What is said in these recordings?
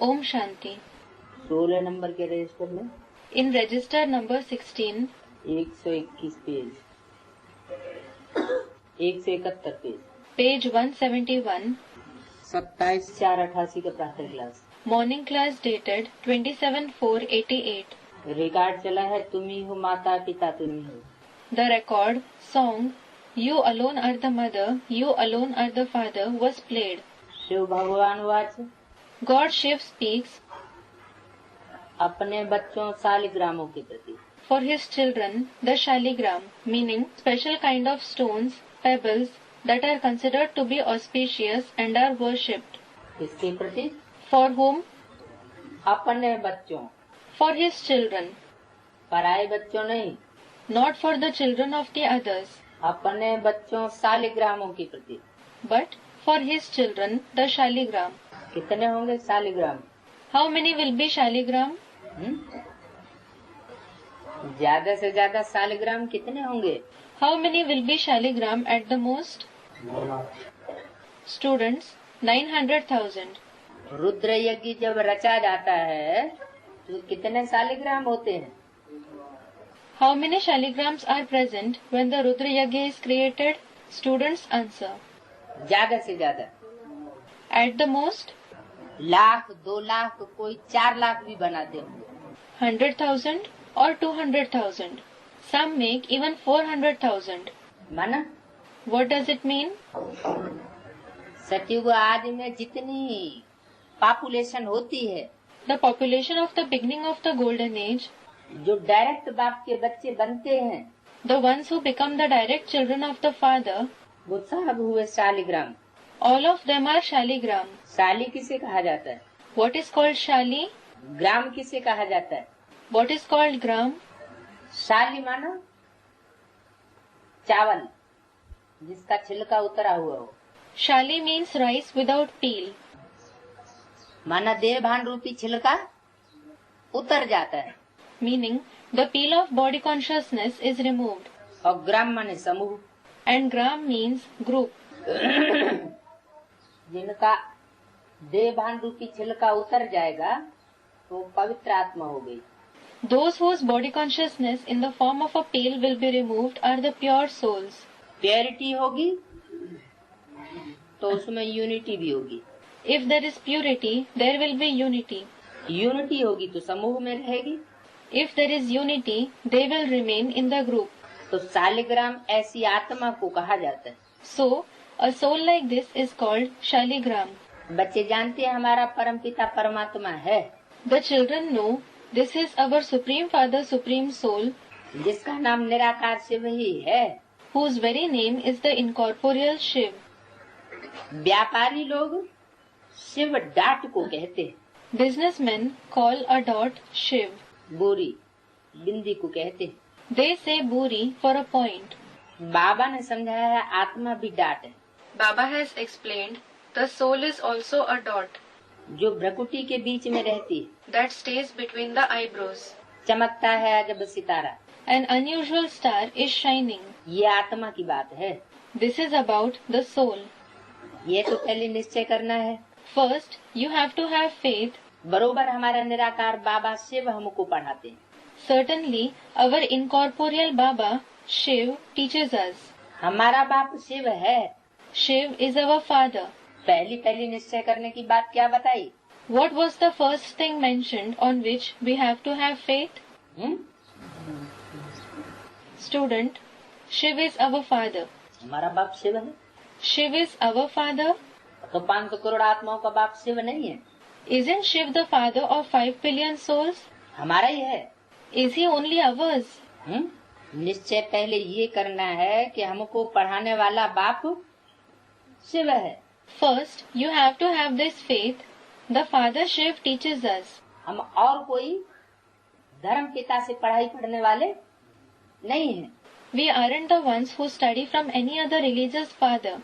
Om Shanti. 16 number के register में in register number 16 121 page 171 page 171 27/4/88 का प्रातः class morning class dated 27/4/88। Record चला है तुम ही हो माता पिता तुम ही हो। The record song you alone are the mother you alone are the father was played. Shiv भगवान वाच गॉड शिव स्पीक्स अपने बच्चों शालिग्रामों के प्रति for his children the shaligram, meaning special kind of stones, pebbles that are considered to be auspicious and are worshipped. किसके प्रति? For whom? अपने बच्चों। For his children. पराये बच्चों नहीं। Not for the children of the others. अपने बच्चों शालिग्रामों के प्रति। But for his children the shaligram. कितने होंगे Shaligram? How many will be shaligram? ज्यादा से ज्यादा शालिग्राम कितने होंगे? How many will be shaligram at the most? Students 900,000. Rudra यज्ञ जब रचा जाता है तो कितने शालिग्राम होते हैं? How many shaligrams are present when the Rudra Yagya is created? Students answer. ज्यादा से ज्यादा At the most? Lakh 2 lakh कोई 4 लाख भी बनाते होंगे। 100,000 or 200,000. Some make even 400,000. माना? What does it mean? सतयुग आदि में जितनी पॉपुलेशन होती है, The population of the beginning of the golden age, जो डायरेक्ट बाप के बच्चे बनते हैं, the ones who become the direct children of the father, वो सब हुए Shaligram. all of them are shaligram. शाली किसे कहा जाता है? What is called shali? ग्राम किसे कहा जाता है? What is called gram? शाली माना चावल जिसका छिलका उतरा हुआ हो। Shali means rice without peel. माना देहभान रूपी छिलका उतर जाता है। Meaning the peel of body consciousness is removed. और ग्राम माने समूह। And gram means group. जिनका देहभान रूपी छिलका उतर जाएगा तो पवित्र आत्मा हो गई। Those whose body consciousness in the form of a peel will be removed are the pure souls. Purity होगी तो उसमें यूनिटी भी होगी। If there is purity, there will be unity. Unity होगी तो समूह में रहेगी। If there is unity, they will remain in the group. तो शालिग्राम ऐसी आत्मा को कहा जाता है। So, a soul like this is called shaligram. बच्चे जानते हैं हमारा परमपिता परमात्मा है, The children know this is our Supreme Father, Supreme Soul, जिसका नाम निराकार शिव ही है, whose very name is the incorporeal Shiv. व्यापारी लोग शिव डाट को कहते हैं। Businessmen call a dot Shiv. बोरी बिंदी को कहते हैं। They say buri for a point. बाबा ने समझाया है आत्मा भी डाट है। Baba has explained the soul is also a dot जो भ्रकुटी के बीच में रहती है, that stays between the eyebrows. चमकता है अजब सितारा। An unusual star is shining. ये आत्मा की बात है। This is about the soul. ये तो पहले निश्चय करना है। First, you have to have faith. बरोबर हमारा निराकार बाबा शिव हमको पढ़ाते हैं। Certainly, our incorporeal Baba, Shiv, teaches us. हमारा बाप शिव है। Shiv is our father. पहली निश्चय करने की बात क्या बताई? What was the first thing mentioned on which we have to have faith? Student, Shiv is our father. हमारा बाप शिव है। Shiv is our father. तो 500 करोड़ आत्माओं का बाप शिव नहीं है? Isn't Shiv the father of 5 billion souls? हमारा ही है। Is he only ours? निश्चय पहले ये करना है कि हमको पढ़ाने वाला बाप शिव है। First, you have to have this faith. The Father Shiv teaches us. हम और कोई धर्म पिता से पढ़ाई पढ़ने वाले नहीं हैं। We aren't the ones who study from any other religious father.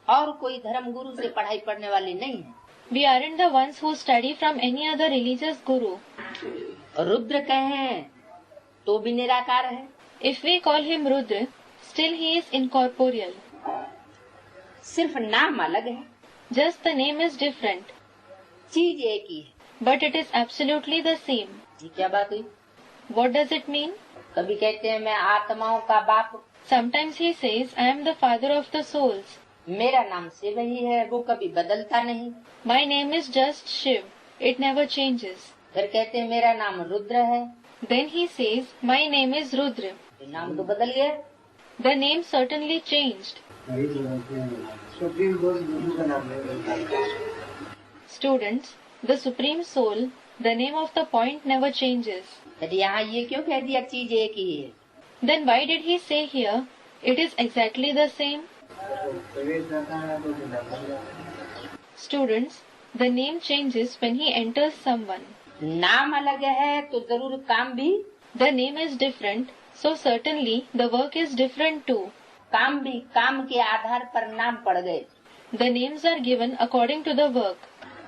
और कोई धर्म गुरु से पढ़ाई पढ़ने वाले नहीं हैं। We aren't the ones who study from any other religious guru. Rudra कहें तो भी निराकार है। If we call him Rudra, still he is incorporeal. सिर्फ नाम अलग है। Just the name is different. चीज एक ही है। but it is absolutely the same. ये क्या बात हुई? What does it mean? कभी कहते हैं मैं आत्माओं का बाप, Sometimes he says, I am the father of the souls. मेरा नाम शिव ही है, वो कभी बदलता नहीं। My name is just Shiv. It never changes. फिर कहते हैं मेरा नाम रुद्र है, Then he says, my name is Rudra. ये नाम तो बदल गया। The name certainly changed. Students, the Supreme Soul, the name of the point never changes. फिर यहाँ ये क्यों कह दिया चीज एक ही है? Then why did he say here, it is exactly the same? Students, the name changes when he enters someone. नाम अलग है तो जरूर काम भी, The name is different, so certainly the work is different too. काम भी काम के आधार पर नाम पड़ गए। The names are given according to the work.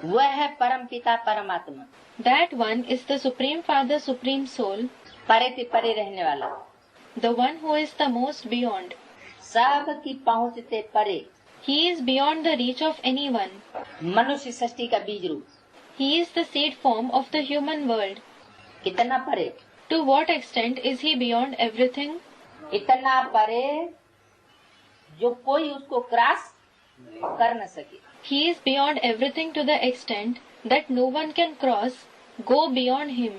वह है परम पिता परमात्मा, That one is the Supreme Father, Supreme Soul, परे से परे रहने वाला, the one who is the most beyond. सब की पहुँच से परे, He is beyond the reach of anyone. मनुष्य सृष्टि का बीज रूप। He is the seed form of the human world. कितना परे? To what extent is he beyond everything? इतना परे जो कोई उसको क्रॉस कर न सके। He is beyond everything to the extent that no one can cross, go beyond him.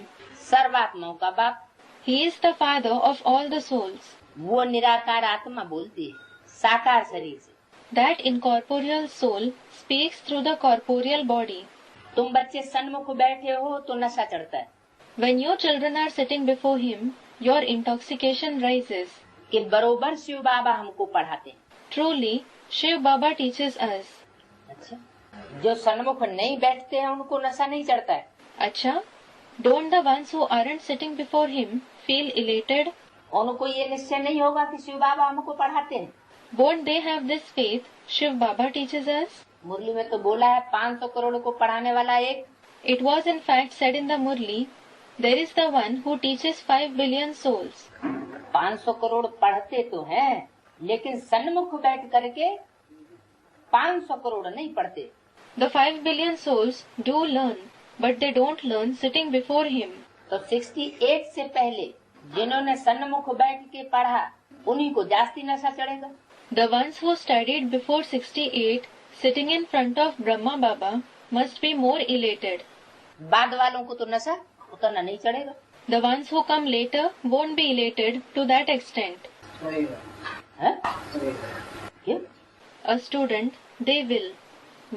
सर्वात्माओं का बाप, He is the father of all the souls. वो निराकार आत्मा बोलती है साकार शरीर से। That incorporeal soul speaks through the corporeal body. तुम बच्चे सन्मुख बैठे हो तो नशा चढ़ता है When your children are sitting before him, your intoxication rises. कि बरोबर शिव बाबा हमको पढ़ाते हैं। Truly, Shiv Baba teaches us. अच्छा, जो सन्मुख नहीं बैठते हैं उनको नशा नहीं चढ़ता है। Acha, don't the ones who aren't sitting before him feel elated? उनको ये निश्चय नहीं होगा कि शिव बाबा हमको पढ़ाते हैं। Won't they have this faith Shiv Baba teaches us? मुरली में तो बोला है 500 करोड़ को पढ़ाने वाला एक। It was in fact said in the Murli, there is the one who teaches 5 billion souls. 500 crore पढ़ते तो हैं, लेकिन सन्मुख बैठ करके 500 करोड़ नहीं पढ़ते। The 5 billion souls do learn, but they don't learn sitting before him. तो 68 से पहले जिन्होंने सन्मुख बैठ के पढ़ा उन्हीं को जास्ती नशा चढ़ेगा। The ones who studied before 68, sitting in front of Brahma Baba, must be more elated. बाद वालों को तो नशा उतना नहीं चढ़ेगा। The ones who come later won't be elated to that extent. है? क्यों? A student, they will.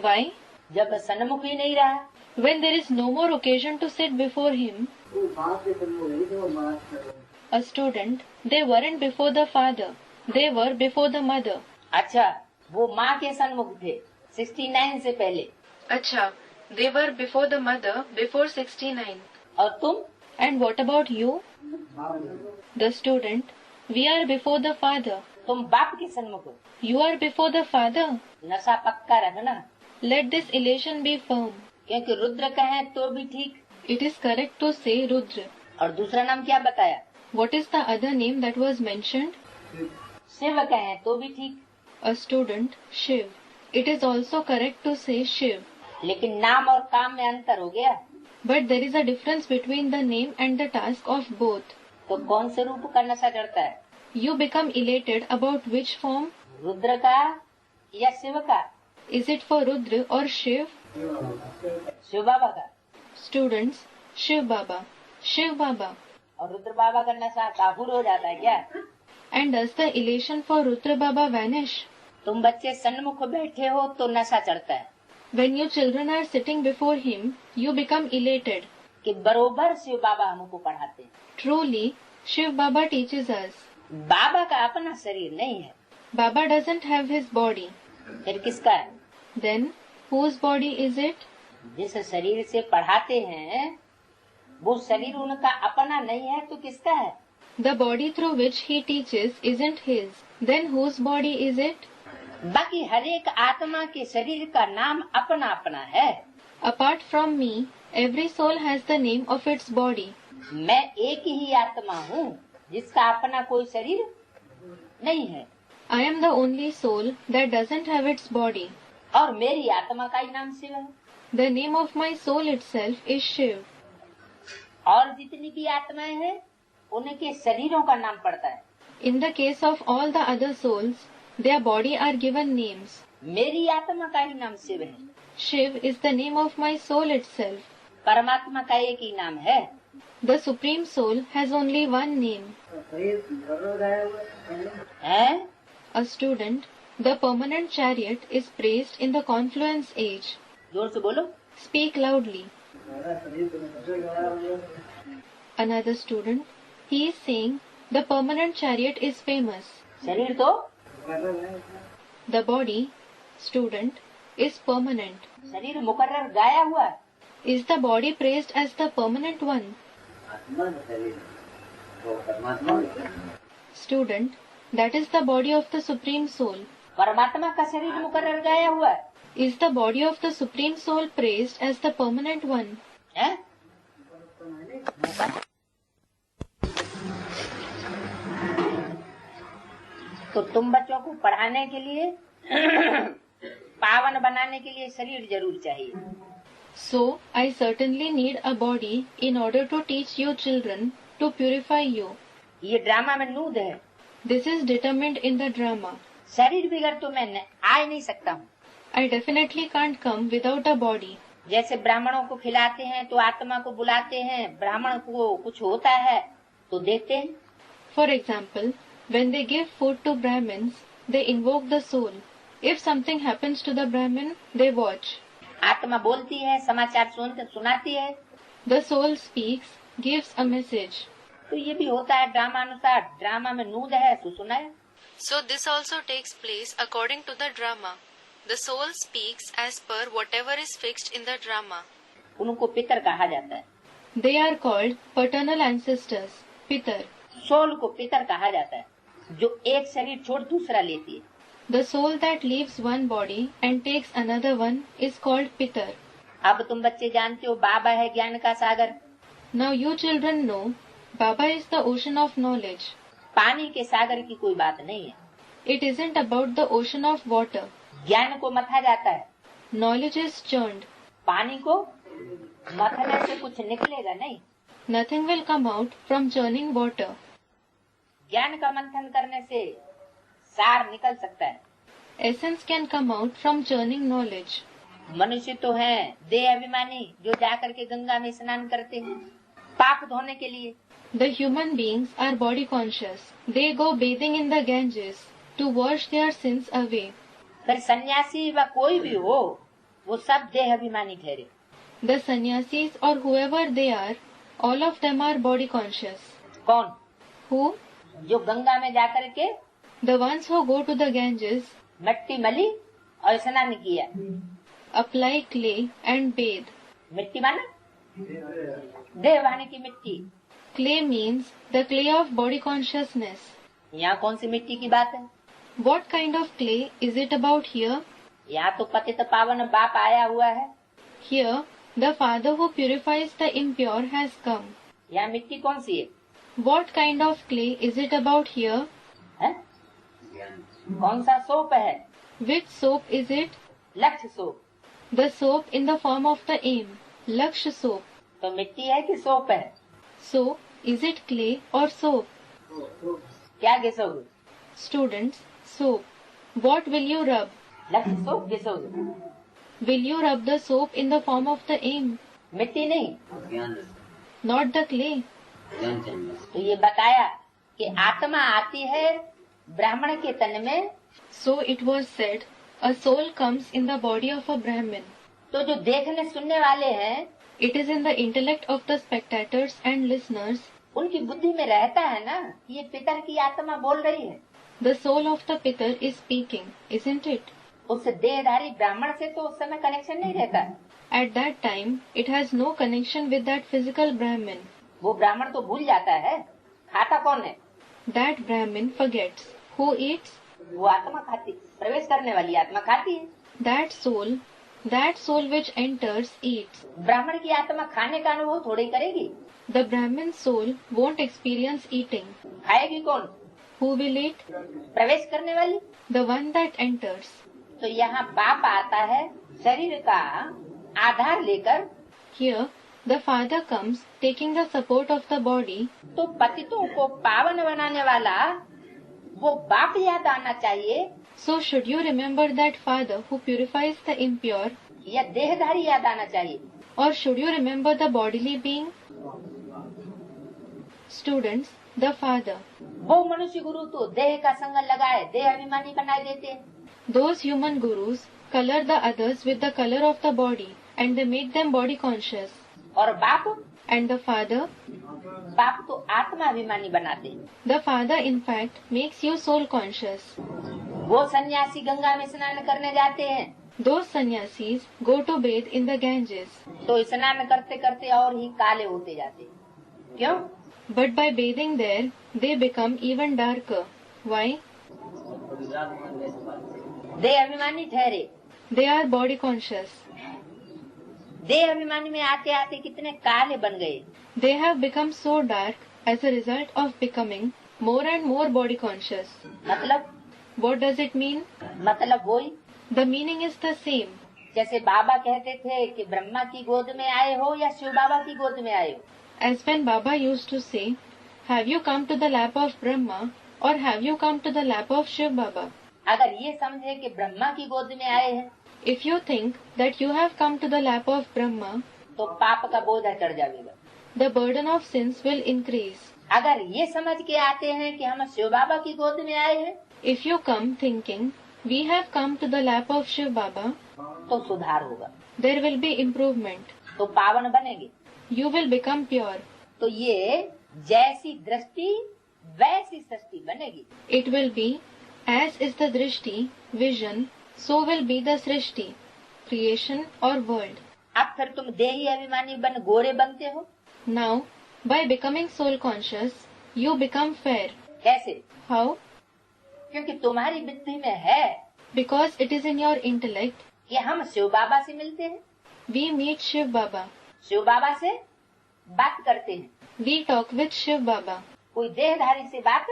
Why? जब सन्मुख ही नहीं रहा, When there is no more occasion to sit before him. A student, they weren't before the father, they were before the mother. अच्छा, वो माँ के सन्मुख थे 69 से पहले। Acha, they were before the mother before 69. और तुम? And what about you? The student, we are before the father. तुम बाप के सन्मुख हो। You are before the father. नशा पक्का रखना, Let this elation be firm. क्योंकि रुद्र कहें तो भी ठीक। It is correct to say Rudra. और दूसरा नाम क्या बताया? What is the other name that was mentioned? Shiv कहें तो भी ठीक, A student, Shiv. It is also correct to say Shiv. लेकिन नाम और काम में अंतर हो गया। But there is a difference between the name and the task of both. तो कौन से रूप का नशा चढ़ता है? You become elated about which form? Rudra का या शिव का? Is it for Rudra or Shiv? Shiv बाबा का। Students, Shiv Baba. Shiv Baba. और रुद्र बाबा का नशा काबूल हो जाता है क्या? And does the elation for Rudra Baba vanish? तुम बच्चे सन्मुख बैठे हो तो नशा चढ़ता है When your children are sitting before him, you become elated. कि बरोबर शिव बाबा हमको पढ़ाते हैं। Truly, Shiv Baba teaches us. बाबा का अपना शरीर नहीं है, Baba doesn't have his body. फिर किसका है? Then, whose body is it? जिस शरीर से पढ़ाते हैं वो शरीर उनका अपना नहीं है तो किसका है? The body through which he teaches isn't his. Then whose body is it? बाकी हर एक आत्मा के शरीर का नाम अपना अपना है। Apart from me, every soul has the name of its body. मैं एक ही आत्मा हूँ जिसका अपना कोई शरीर नहीं है I am the only soul that doesn't have its body. और मेरी आत्मा का ही नाम शिव है। The name of my soul itself is Shiv. और जितनी भी आत्माएं हैं उनके शरीरों का नाम पड़ता है। In the case of all the other souls, their body are given names. मेरी आत्मा का ही नाम शिव है। Shiv is the name of my soul itself. परमात्मा का एक ही नाम है। The Supreme Soul has only one name. है? A student, the permanent chariot is praised in the confluence age. जोर से बोलो। Speak loudly. Another student, he is saying the permanent chariot is famous. शरीर तो The body, student, is permanent. शरीर मुकर्रर गाया हुआ है। Is the body praised as the permanent one? Student, that is the body of the Supreme Soul. परमात्मा का शरीर मुकर्रर गाया हुआ है। Is the body of the Supreme Soul praised as the permanent one? है? तो तुम बच्चों को पढ़ाने के लिए पावन बनाने के लिए शरीर जरूर चाहिए। So, I certainly need a body in order to teach you children to purify you. ये ड्रामा में नूद है। This is determined in the drama. शरीर बिगड़ तो मैं आ ही नहीं सकता हूँ। I definitely can't come without a body. जैसे ब्राह्मणों को खिलाते हैं तो आत्मा को बुलाते हैं, ब्राह्मण को कुछ होता है तो देखते हैं। For example, when they give food to Brahmins, they invoke the soul. If something happens to the Brahmin, they watch. आत्मा बोलती है, समाचार सुनाती है। The soul speaks, gives a message. तो ये भी होता है ड्रामा अनुसार। ड्रामा में नूद है तो सुनाए। So this also takes place according to the drama. The soul speaks as per whatever is fixed in the drama. उनको पितर कहा जाता है। They are called paternal ancestors, Pitar. Soul को पितर कहा जाता है, जो एक शरीर छोड़ दूसरा लेती है। The soul that leaves one body and takes another one is called Pitar. अब तुम बच्चे जानते हो बाबा है ज्ञान का सागर। Now you children know, Baba is the ocean of knowledge. पानी के सागर की कोई बात नहीं है। It isn't about the ocean of water. ज्ञान को मथा जाता है। Knowledge is churned. पानी को मथने से कुछ निकलेगा नहीं। Nothing will come out from churning water. ज्ञान का मंथन करने से सार निकल सकता है। Essence can come out from churning knowledge. मनुष्य तो हैं देह अभिमानी, जो जाकर के गंगा में स्नान करते हैं पाप धोने के लिए। The human beings are body conscious. They go bathing in the Ganges to wash their sins away. फिर सन्यासी व कोई भी हो, वो सब देह अभिमानी ठहरे। The sannyasis or whoever they are, all of them are body conscious. कौन? Who? जो गंगा में जाकर के The ones who go to the Ganges, मिट्टी मली और स्नान किया। apply clay and bathe. मिट्टी माना देह वाणी की मिट्टी। Clay means the clay of body consciousness. यहाँ कौन सी मिट्टी की बात है? What kind of clay is it about here? यहाँ तो पतित पावन बाप आया हुआ है। Here, the Father who purifies the impure has come. यहाँ मिट्टी कौन सी है? What kind of clay is it about here? है? कौन सा सोप है? Which soap is it? लक्ष्य soap. The soap in the form of the aim, Lakshya soap. तो मिट्टी है कि सोप है? So, is it clay or soap? क्या घिसोगे? Students, soap. What will you rub? लक्ष्य soap घिसोगे। Will you rub the soap in the form of the aim? मिट्टी नहीं। Not the clay. तो ये बताया कि आत्मा आती है ब्राह्मण के तन में। So it was said, a soul comes in the body of a Brahmin. तो जो देखने सुनने वाले हैं, It is in the intellect of the spectators and listeners. उनकी बुद्धि में रहता है ना, ये पितर की आत्मा बोल रही है। The soul of the Pitar is speaking, isn't it? उस देहधारी ब्राह्मण से तो उस समय कनेक्शन नहीं रहता। At that time, it has no connection with that physical Brahmin. वो ब्राह्मण तो भूल जाता है, खाता कौन है? That Brahmin forgets. Who eats? वो आत्मा खाती, प्रवेश करने वाली आत्मा खाती है। That soul which enters eats. ब्राह्मण की आत्मा खाने का अनुभव थोड़ी करेगी। The Brahmin soul won't experience eating. खाएगी कौन? Who will eat? प्रवेश करने वाली। The one that enters. तो यहाँ बाप आता है शरीर का आधार लेकर Here, the father comes taking the support of the body. तो पतितों को पावन बनाने वाला वो बाप याद आना चाहिए So should you remember that father who purifies the impure, या देहधारी याद आना चाहिए? or should you remember the bodily being? Students, the father. वो मनुष्य गुरु तो देह का संग लगाए देह अभिमानी बनाए देते हैं। Those human gurus color the others with the color of the body and they make them body conscious. और बाप And the father, बाप तो आत्मा अभिमानी बनाते हैं। the father in fact makes you soul conscious. वो सन्यासी गंगा में स्नान करने जाते हैं Those sannyasis go to bathe in the Ganges. तो स्नान करते करते और ही काले होते जाते हैं। क्यों? But by bathing there, they become even darker. Why? देह अभिमानी ठहरे। They are body conscious. देह अभिमानी में आते आते कितने काले बन गए। They have become so dark as a result of becoming more and more body conscious. मतलब What does it mean? मतलब वही The meaning is the same. जैसे बाबा कहते थे कि ब्रह्मा की गोद में आए हो या शिव बाबा की गोद में आए हो। As when Baba used to say, have you come to the lap of Brahma or have you come to the lap of Shiv Baba? अगर ये समझे कि ब्रह्मा की गोद में आए हैं If you think that you have come to the lap of Brahma, तो पाप का बोझ चढ़ जाएगा। the burden of sins will increase. अगर ये समझ के आते हैं कि हम शिव बाबा की गोद में आए हैं If you come thinking, we have come to the lap of Shiv Baba, तो सुधार होगा, there will be improvement. तो पावन बनेंगे। You will become pure. तो ये जैसी दृष्टि वैसी सृष्टि बनेगी। It will be, as is the drishti, vision, so will be the srishti, creation or world. अब फिर तुम देही अभिमानी बन गोरे बनते हो। Now, by becoming soul conscious, you become fair. कैसे? How? क्योंकि तुम्हारी बुद्धि में है Because it is in your intellect, कि हम शिव बाबा से मिलते हैं, we meet Shiv Baba. Shiv बाबा से बात करते हैं, We talk with Shiv Baba. कोई देहधारी से बात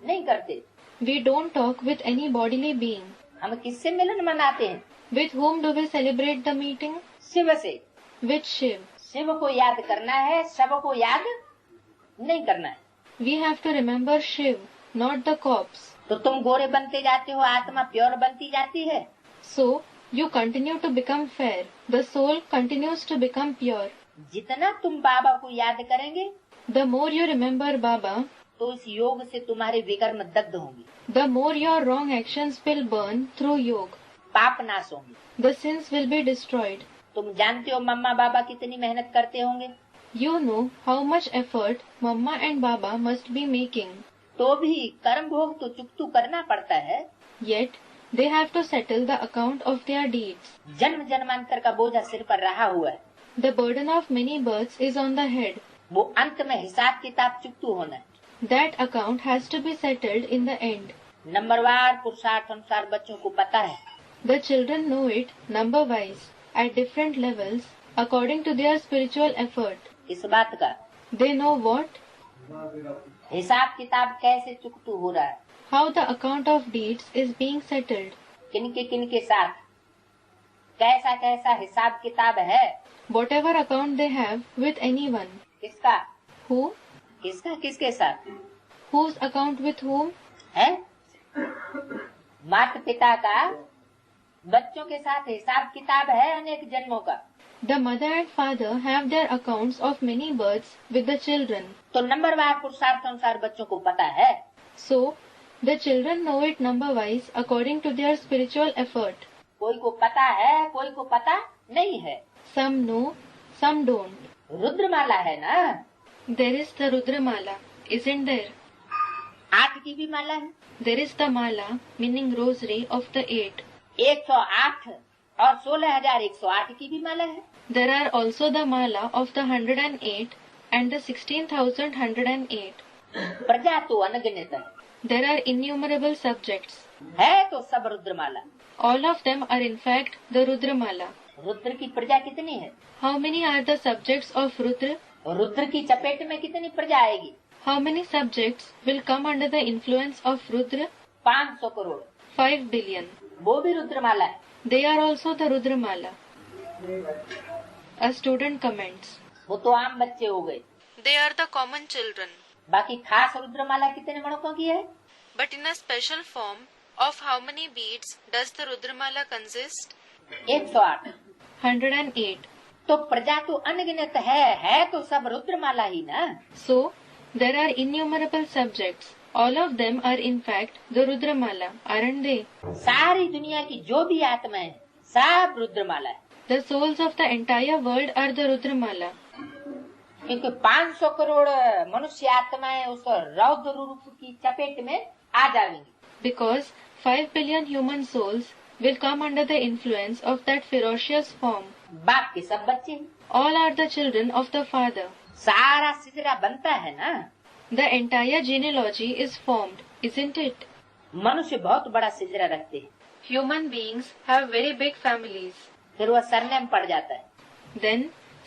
नहीं करते। We don't talk with any bodily being. हम किससे मिलन मनाते हैं? With whom do we celebrate the meeting? Shiv से। With Shiv. शिव को याद करना है, शव को याद नहीं करना है। We have to remember Shiv, not the corpse. तो तुम गोरे बनते जाते हो, आत्मा प्योर बनती जाती है। So, you continue to become fair. The soul continues to become pure. जितना तुम बाबा को याद करेंगे The more you remember Baba, तो इस योग से तुम्हारे विकर्म दग्ध होंगे, the more your wrong actions will burn through yoga. पाप नाश होंगे। The sins will be destroyed. तुम जानते हो मम्मा बाबा कितनी मेहनत करते होंगे, You know how much effort Mama and Baba must be making. तो भी कर्म भोग तो चुकतू करना पड़ता है। Yet, they have to settle the account of their deeds. जन्म जन्मांतर का बोझा सिर पर रहा हुआ है, The burden of many births is on the head. वो अंत में हिसाब किताब चुकतू होना है। That account has to be settled in the end. नंबरवार पुरुषार्थ अनुसार बच्चों को पता है। The children know it number-wise, at different levels, according to their spiritual effort. इस बात का They know what? हिसाब किताब कैसे चुकतू हो रहा है, How the account of deeds is being settled. किनके साथ कैसा कैसा हिसाब किताब है, Whatever account they have with anyone. किसका Who? किसका किसके साथ Whose account with whom? है? माता पिता का बच्चों के साथ हिसाब किताब है अनेक जन्मों का। The mother and father have their accounts of many births with the children. तो नंबरवार पुरुषार्थ अनुसार बच्चों को पता है। So, the children know it number-wise according to their spiritual effort. कोई को पता है, कोई को पता नहीं है। Some know, some don't. रुद्रमाला है ना, There is the Rudramala, isn't there? 8 की भी माला है। There is the Mala, meaning rosary of the 8. 108 और 16,108 की भी माला है। There are also the Mala of the 108 and the 16,108. प्रजा तो अनगिनत है, There are innumerable subjects. है तो सब रुद्रमाला। All of them are in fact the Rudramala. Rudra की प्रजा कितनी है? How many are the subjects of Rudra? Rudra की चपेट में कितनी प्रजा आएगी? How many subjects will come under the influence of Rudra? 500 crore. 5 billion. वो भी रुद्रमाला है। They are also the Rudramala. A student comments. वो तो आम बच्चे हो गए, They are the common children. बाकी खास रुद्रमाला कितने मणकों की है? But in a special form, of how many beads does the Rudramala consist? 108। 108. तो प्रजा तो अनगिनत है तो सब रुद्रमाला ही ना। So, there are innumerable subjects. All of them are in fact the Rudramala, aren't they? सारी दुनिया की जो भी आत्मा है सब रुद्रमाला है, The souls of the entire world are the Rudramala. क्योंकि 500 करोड़ मनुष्य आत्माएं उस रौद्र रूप की चपेट में आ जाएंगी। Because 5 billion human souls will come under the influence of that ferocious form. बाप के सब बच्चे हैं। All are the children of the Father. सारा सिजरा बनता है ना। The entire genealogy is formed, isn't it? मनुष्य बहुत बड़ा सिजरा रखते हैं, Human beings have very big families. फिर वह सरनेम पड़ जाता है। Then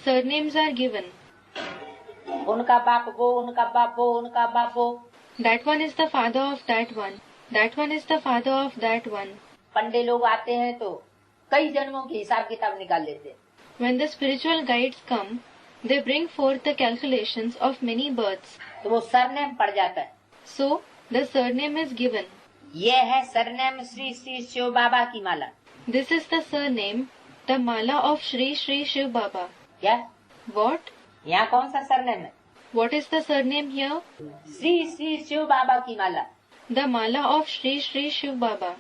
surnames are given. उनका बाप वो, उनका बाप वो, उनका बाप वो। That one is the father of that one. That one is the father of that one. पंडे लोग आते हैं तो कई जन्मों के हिसाब किताब निकाल लेते हैं। When the spiritual guides come, they bring forth the calculations of many births. तो वो सरनेम पड़ जाता है। So the surname is given. ये है सरनेम श्री श्री शिव बाबा की माला। This is the surname, the mala of Shri Shri Shiv Baba. क्या? What? यहाँ कौन सा सरनेम है? What is the surname here? Shri Shri Shiv बाबा की माला। The mala of Shri Shri Shiv Baba.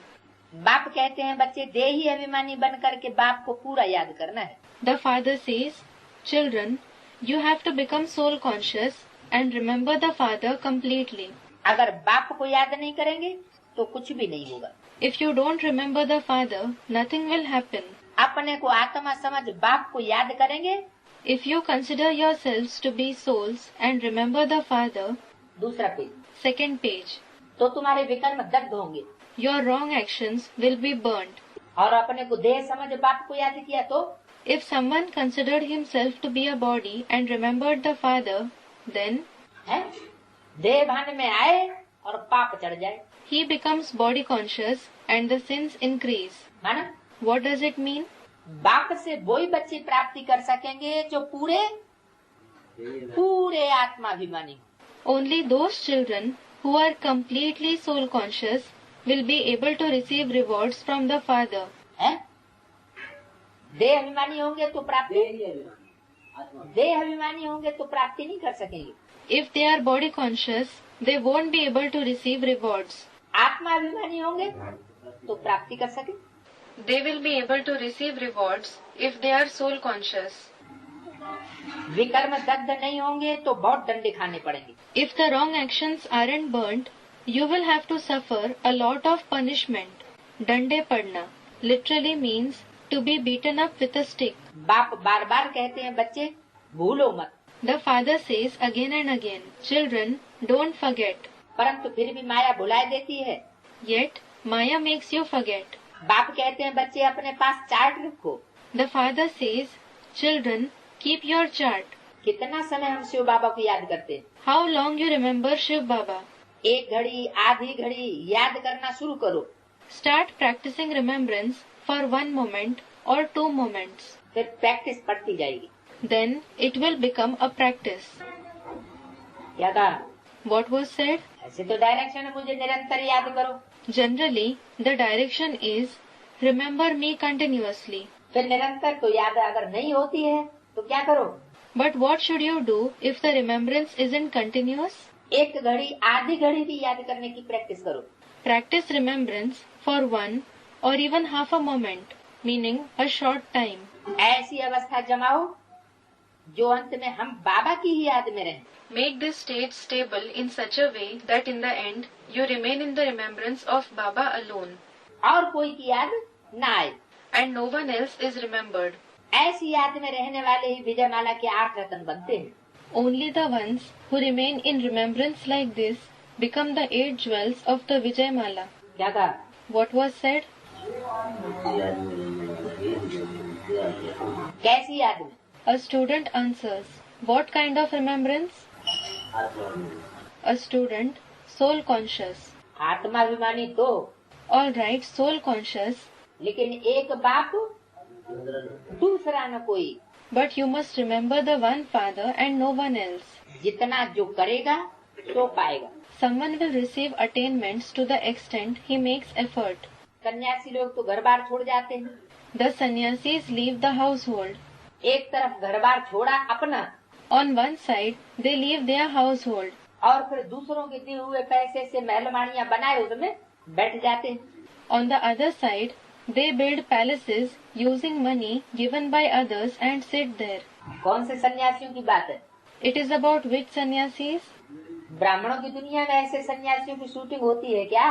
बाप कहते हैं बच्चे देही अभिमानी बन करके बाप को पूरा याद करना है। The father says, children, you have to become soul conscious and remember the father completely. अगर बाप को याद नहीं करेंगे तो कुछ भी नहीं होगा। If you don't remember the father, nothing will happen. अपने को आत्मा समझ बाप को याद करेंगे। If you consider yourselves to be souls and remember the father, दूसरा पेज, second page, तो तुम्हारे विकर्म दग्ध होंगे। your wrong actions will be burnt. और अपने को देह समझ बाप को याद किया तो If someone considered himself to be a body and remembered the father, then है देह भान में आए और पाप चढ़ जाए। he becomes body conscious and the sins increase. माना What does it mean? बाप से वही बच्चे प्राप्ति कर सकेंगे जो पूरे पूरे आत्माभिमानी हो। Only those children who are completely soul conscious will be able to receive rewards from the father. है देह अभिमानी होंगे तो प्राप्ति देह अभिमानी होंगे तो प्राप्ति नहीं कर सकेंगे। If they are body conscious, they won't be able to receive rewards. आत्माभिमानी होंगे तो प्राप्ति कर सके। They will be able to receive rewards if they are soul conscious. विकर्म दग्ध नहीं होंगे तो बहुत डंडे खाने पड़ेंगे। If the wrong actions aren't burnt, you will have to suffer a lot of punishment. Dande padna literally means to be beaten up with a stick. बाप बार बार कहते हैं बच्चे भूलो मत, The father says again and again, children, don't forget. परंतु फिर भी माया भुलाए देती है। Yet Maya makes you forget. बाप कहते हैं बच्चे अपने पास चार्ट रखो। The father says, children, keep your chart. कितना समय हम शिव बाबा को याद करते हैं? How long you remember Shiv Baba? एक घड़ी आधी घड़ी याद करना शुरू करो, Start practicing remembrance for 1 moment or 2 moments. फिर प्रैक्टिस बढ़ती जाएगी। Then it will become a practice. क्या कहा? What was said? ऐसे तो डायरेक्शन है मुझे निरंतर याद करो। Generally, the direction is remember me continuously. फिर निरंतर तो याद अगर नहीं होती है तो क्या करो? But what should you do if the remembrance isn't continuous? एक घड़ी आधी घड़ी भी याद करने की प्रैक्टिस करो। Practice remembrance for 1 or even half a moment, meaning a short time. ऐसी अवस्था जमाओ जो अंत में हम बाबा की ही याद में रहें। Make this state stable in such a way that in the end you remain in the remembrance of Baba alone और कोई की याद न आए। and no one else is remembered. ऐसी याद में रहने वाले ही विजयमाला के 8 रत्न बनते हैं। Only the ones who remain in remembrance like this become the 8 jewels of the Vijay Mala. क्या कहा? What was said? कैसी याद में? A student answers, what kind of remembrance? A student, soul conscious. आत्माभिमानी तो, All right, soul conscious. लेकिन एक बाप दूसरा न कोई। But you must remember the one Father and no one else. जितना जो करेगा तो पाएगा। Someone will receive attainments to the extent he makes effort. सन्यासी लोग तो घर बार छोड़ जाते हैं। The sannyasis leave the household. एक तरफ घर बार छोड़ा अपना, On one side, they leave their household. और फिर दूसरों के दिए हुए पैसे से महलमाड़ियाँ बनाए उसमें बैठ जाते हैं। On the other side, they build palaces using money given by others and sit there. कौन से सन्यासियों की बात है? It is about which sannyasis? ब्राह्मणों की दुनिया में ऐसे सन्यासियों की शूटिंग होती है क्या?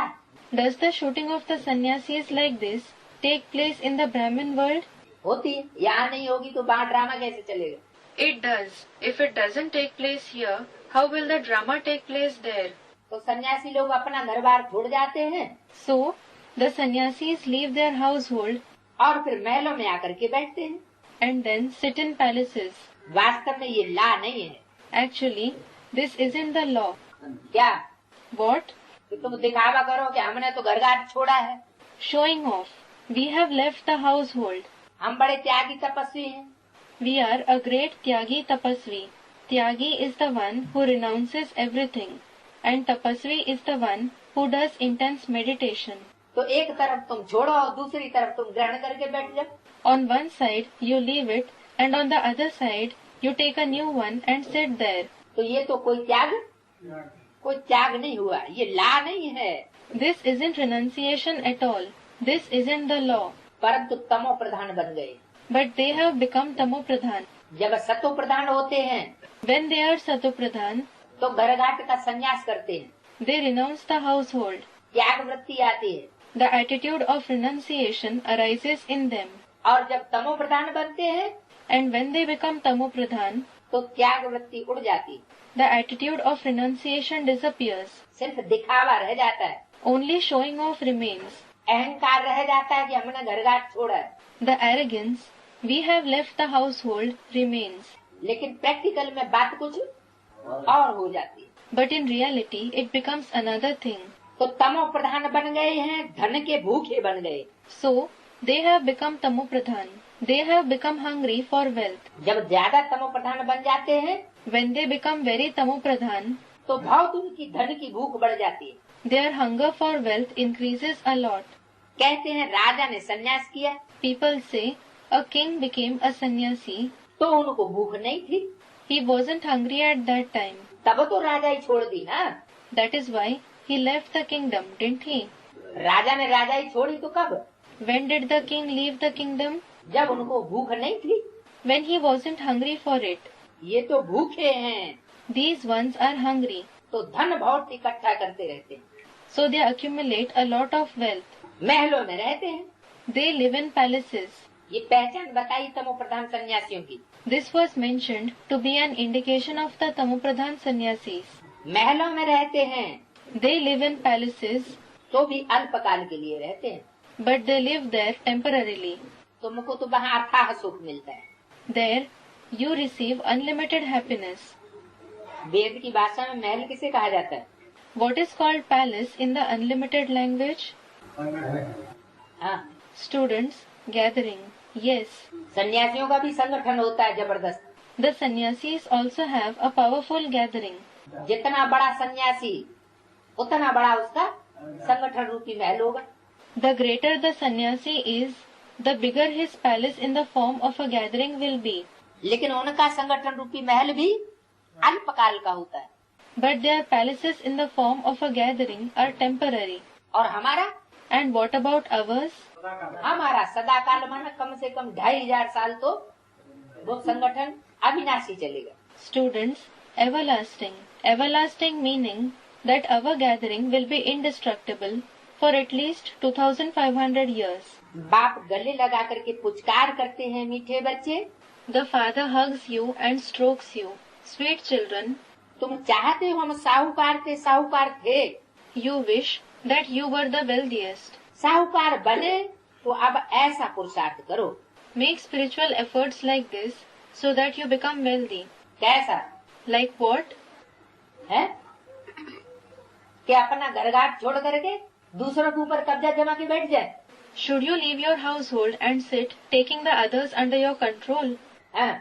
Does the shooting of the sannyasis like this take place in the Brahmin world? होती है। यहाँ नहीं होगी तो वहाँ ड्रामा कैसे चलेगा? It does. If it doesn't take place here, how will the drama take place there? तो सन्यासी लोग अपना घर बार छोड़ जाते हैं So, the sannyasis leave their household और फिर महलों में आकर के बैठते हैं। and then sit in palaces. वास्तव में ये ला नहीं है। Actually, this isn't the law. क्या What? कि तुम दिखावा करो कि हमने तो घर बार छोड़ा है, Showing off. We have left the household. हम बड़े त्यागी तपस्वी हैं। We are a great Tyagi Tapasvi. Tyagi is the one who renounces everything, and Tapasvi is the one who does intense meditation. तो एक तरफ तुम छोड़ो और दूसरी तरफ तुम ग्रहण करके बैठ जाओ। On one side, you leave it, and on the other side, you take a new one and sit there. तो ये तो कोई त्याग नहीं हुआ, ये ला नहीं है। This isn't renunciation at all. This isn't the law. परंतु तमो प्रधान बन गए। But they have become Tamo Pradhan. जब सतो प्रधान होते हैं When they are Sato Pradhan, तो घर घाट का संन्यास करते हैं। they renounce the household. त्याग वृत्ति आती है। The attitude of renunciation arises in them. और जब तमो प्रधान बनते हैं And when they become Tamo Pradhan, तो त्याग वृत्ति उड़ जाती, the attitude of renunciation disappears. सिर्फ दिखावा रह जाता है। Only showing off remains. अहंकार रह जाता है कि हमने घर घाट छोड़ा है। The arrogance, we have left the household, remains. लेकिन प्रैक्टिकल में बात कुछ और हो जाती है। But in reality, it becomes another thing. तो तमो प्रधान बन गए हैं, धन के भूखे बन गए। So, they have become Tamo Pradhan. They have become hungry for wealth. जब ज्यादा तमो प्रधान बन जाते हैं When they become very Tamo Pradhan, तो बहुत उनकी धन की भूख बढ़ जाती है। their hunger for wealth increases a lot. कहते हैं राजा ने संन्यास किया People say, a king became a sannyasi. तो उनको भूख नहीं थी, He wasn't hungry at that time. तब तो राजा ही छोड़ दी ना। That is why he left the kingdom, didn't he? राजा ने राजा ही छोड़ी तो कब? When did the king leave the kingdom? जब उनको भूख नहीं थी। When he wasn't hungry for it. ये तो भूखे हैं, These ones are hungry. तो धन बहुत इकट्ठा करते रहते हैं, So they accumulate a lot of wealth. महलों में रहते हैं। They live in palaces. ये पहचान बताई तमो प्रधान सन्यासियों की। This was mentioned to be an indication of the Tamopradhan sannyasis. महलों में रहते हैं They live in palaces, तो भी अल्पकाल के लिए रहते हैं। but they live there temporarily. तुमको तो वहाँ अथाह सुख मिलता है। There, you receive unlimited happiness. वेद की भाषा में महल किसे कहा जाता है? What is called palace in the unlimited language? हाँ, Students, gathering. Yes. सन्यासियों का भी संगठन होता है जबरदस्त। The sannyasis also have a powerful gathering. जितना बड़ा सन्यासी उतना बड़ा उसका संगठन रूपी महल होगा। The greater the sannyasi is, the bigger his palace in the form of a gathering will be. लेकिन उनका संगठन रूपी महल भी अल्पकाल का होता है। But their palaces in the form of a gathering are temporary. और हमारा And what about ours? हमारा सदाकाल माना कम से कम 2500 साल तो वो संगठन अविनाशी चलेगा। Students, everlasting. Everlasting meaning that our gathering will be indestructible for at least 2500 years. बाप गले लगा करके पुचकार करते हैं, मीठे बच्चे The father hugs you and strokes you. Sweet children, तुम चाहते हो हम साहूकार थे, you wish that you were the wealthiest. साहूकार बने तो अब ऐसा पुरुषार्थ करो। Make spiritual efforts like this so that you become wealthy. कैसा Like what? है कि अपना घर घाट छोड़ करके दूसरों के ऊपर कब्जा जमा के बैठ जाए। Should you leave your household and sit, taking the others under your control? हाँ,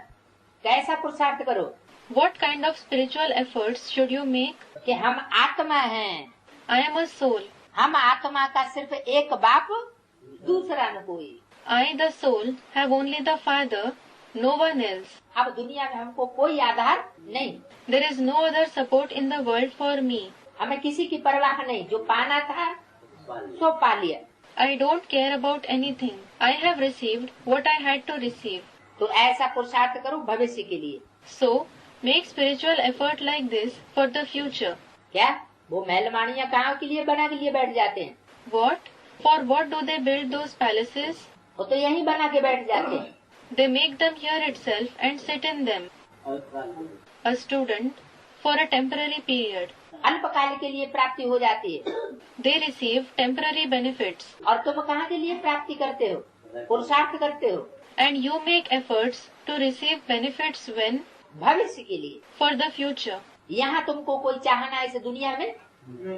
कैसा पुरुषार्थ करो What kind of spiritual efforts should you make? कि हम आत्मा हैं, I am a soul. हम आत्मा का सिर्फ एक बाप, दूसरा न कोई। I, the soul, have only the Father, no one else. अब दुनिया में हमको कोई आधार नहीं, There is no other support in the world for me. हमें किसी की परवाह नहीं, जो पाना था सो पा लिया। I don't care about anything. I have received what I had to receive. तो ऐसा पुरुषार्थ करो भविष्य के लिए। So, make spiritual effort like this for the future. क्या वो महलमानियां कहाँ के लिए बना के लिए बैठ जाते हैं? What? For what do they build those palaces? वो तो यहीं बना के बैठ जाते हैं। They make them here itself and sit in them. A student, for a temporary period. अल्पकाल के लिए प्राप्ति हो जाती है। They receive temporary benefits. और तुम कहाँ के लिए प्राप्ति करते हो? पुरुषार्थ करते हो And you make efforts to receive benefits when? भविष्य के लिए। For the future. यहाँ तुमको कोई चाहना इस दुनिया में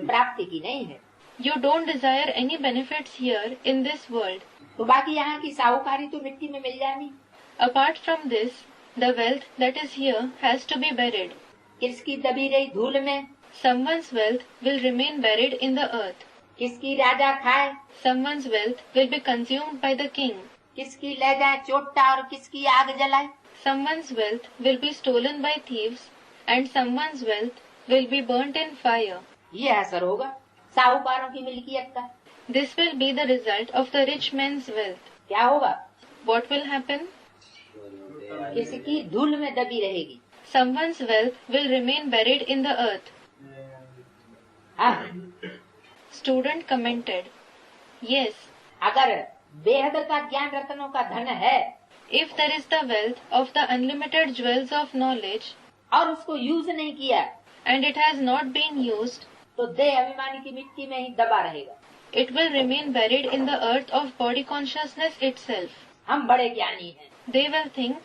प्राप्ति की नहीं है। You don't desire any benefits here in this world. तो बाकी यहाँ की साहूकारी तो मिट्टी में मिल जानी। Apart from this, the wealth that is here has to be buried. किसकी दबी रही धूल में, Someone's wealth will remain buried in the earth. किसकी राजा खाए, Someone's wealth will be consumed by the king. किसकी ले जाए चोटा और किसकी आग जलाए। Someone's wealth will be stolen by thieves and someone's wealth will be burnt in fire. ये असर होगा साहूकारों की मिल्कियत का। This will be the result of the rich man's wealth. क्या होगा? What will happen? किसकी धूल में दबी रहेगी। Someone's wealth will remain buried in the earth. Student commented, Yes, अगर बेहद का ज्ञान रत्नों का धन है if there is the wealth of the unlimited jewels of knowledge और उसको यूज नहीं किया and it has not been used, तो देह अभिमानी की मिट्टी में ही दबा रहेगा। it will remain buried in the earth of body consciousness itself. हम बड़े ज्ञानी हैं, They will think,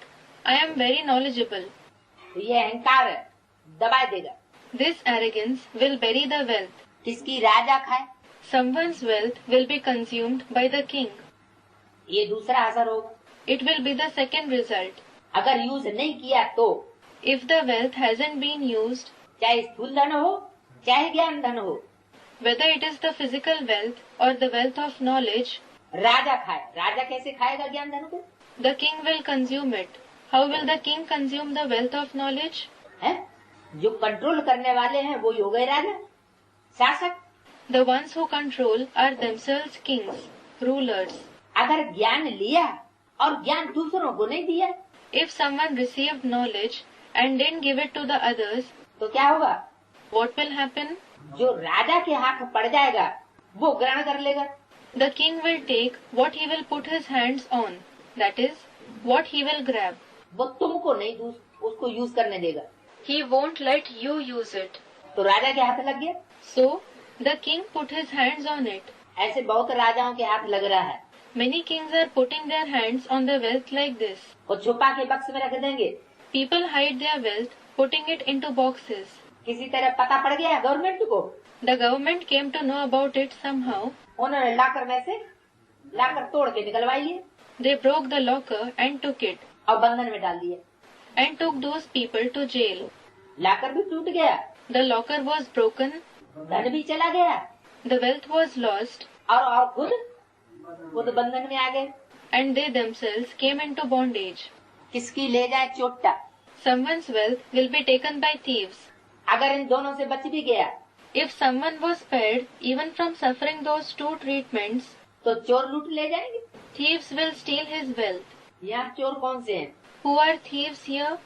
I am very knowledgeable. तो ये अहंकार दबा देगा। This arrogance will bury the wealth. किसकी राजा खाए, Someone's wealth will be consumed by the king. ये दूसरा असर होगा। It will be the second result. अगर यूज नहीं किया तो If the wealth hasn't been used, चाहे स्थूल धन हो चाहे ज्ञान धन हो, whether it is the physical wealth or the wealth of knowledge, राजा खाए। राजा कैसे खाएगा ज्ञान धन को? the king will consume it. How will the king consume the wealth of knowledge? है? जो कंट्रोल करने वाले हैं वो हो गए राजा, शासक। The ones who control are themselves kings, rulers. अगर ज्ञान लिया और ज्ञान दूसरों को नहीं दिया If someone received knowledge and didn't give it to the others, तो क्या होगा? what will happen? जो राजा के हाथ पड़ जाएगा वो ग्रहण कर लेगा। The king will take what he will put his hands on, that is, what he will grab. वो तुमको नहीं उसको यूज करने देगा। He won't let you use it. तो राजा के हाथ लग गया। So, the king put his hands on it. ऐसे बहुत राजाओं के हाथ लग रहा है। Many kings are putting their hands on the wealth like this. वो छुपा के बक्स में रख देंगे। People hide their wealth, putting it into boxes. किसी तरह पता पड़ गया गवर्नमेंट को, The government came to know about it somehow. उन्होंने लाकर में से लाकर तोड़ के निकलवाई लिए They broke the locker and took it, और बंधन में डाल दिए। and took those people to jail. लाकर भी टूट गया, The locker was broken, धन भी चला गया the wealth was lost, और खुद बंधन में आ गए। and they themselves came into bondage. किसकी ले जाए चोटा, Someone's wealth will be taken by thieves. अगर इन दोनों से बच भी गया If someone was spared even from suffering those two treatments, तो चोर लूट ले जाएंगे। thieves will steal his wealth. यहाँ चोर कौन से हैं? Who are thieves here?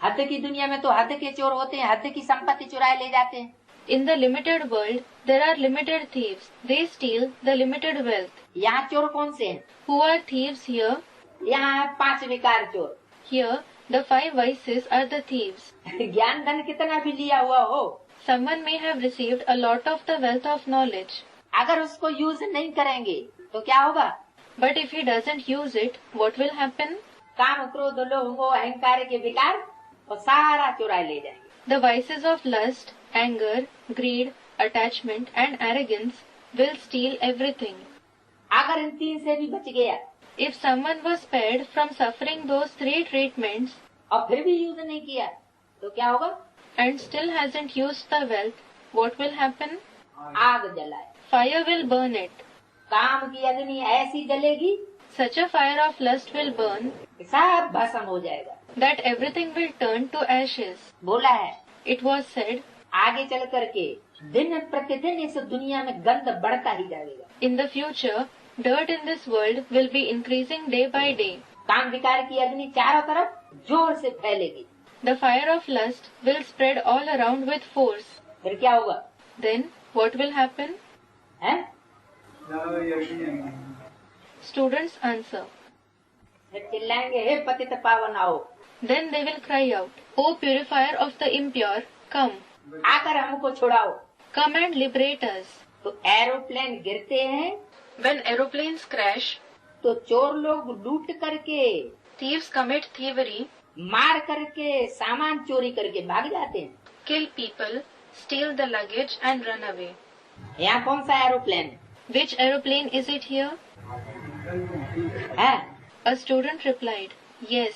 हद की दुनिया में तो हद के चोर होते हैं, हद की संपत्ति चुराए ले जाते हैं। In the limited world, there are limited thieves. They steal the limited wealth. यहाँ चोर कौन से हैं? Who are thieves here? यहाँ है 5 विकार चोर। Here, the 5 vices are the thieves. ज्ञान धन कितना भी लिया हुआ हो, Someone may have received a lot of the wealth of knowledge. अगर उसको यूज नहीं करेंगे तो क्या होगा? But if he doesn't use it, what will happen? काम क्रोध लोभ मोह अहंकार के विकार और सारा चुराए ले जाएंगे। The vices of lust, anger, greed, attachment and arrogance will steal everything. अगर इन 3 से भी बच गया If someone was spared from suffering those 3 treatments और फिर भी यूज नहीं किया तो क्या होगा? and still hasn't used the wealth, what will happen? आग जलाए, Fire will burn it. काम की अग्नि ऐसी जलेगी Such a fire of lust will burn कि सब भस्म हो जाएगा। that everything will turn to ashes. बोला है It was said, आगे चल करके दिन प्रतिदिन इस दुनिया में गंध बढ़ता ही जाएगा। in the future, dirt in this world will be increasing day by day. काम विकार की अग्नि चारों तरफ जोर से फैलेगी। The fire of lust will spread all around with force. फिर क्या होगा? Then, what will happen? हैं? Students answer. फिर चिल्लाएंगे, हे पतित पावन आओ। Then they will cry out, O purifier of the impure, come. आकर हमको छुड़ाओ। Come and liberate us. तो एरोप्लेन गिरते हैं When aeroplanes crash, तो चोर लोग लूट करके, thieves commit thievery, मार करके, सामान चोरी करके भाग जाते हैं। kill people, steal the luggage and run away. यहाँ कौन सा एरोप्लेन है? Which aeroplane is it here? है? A student replied, Yes.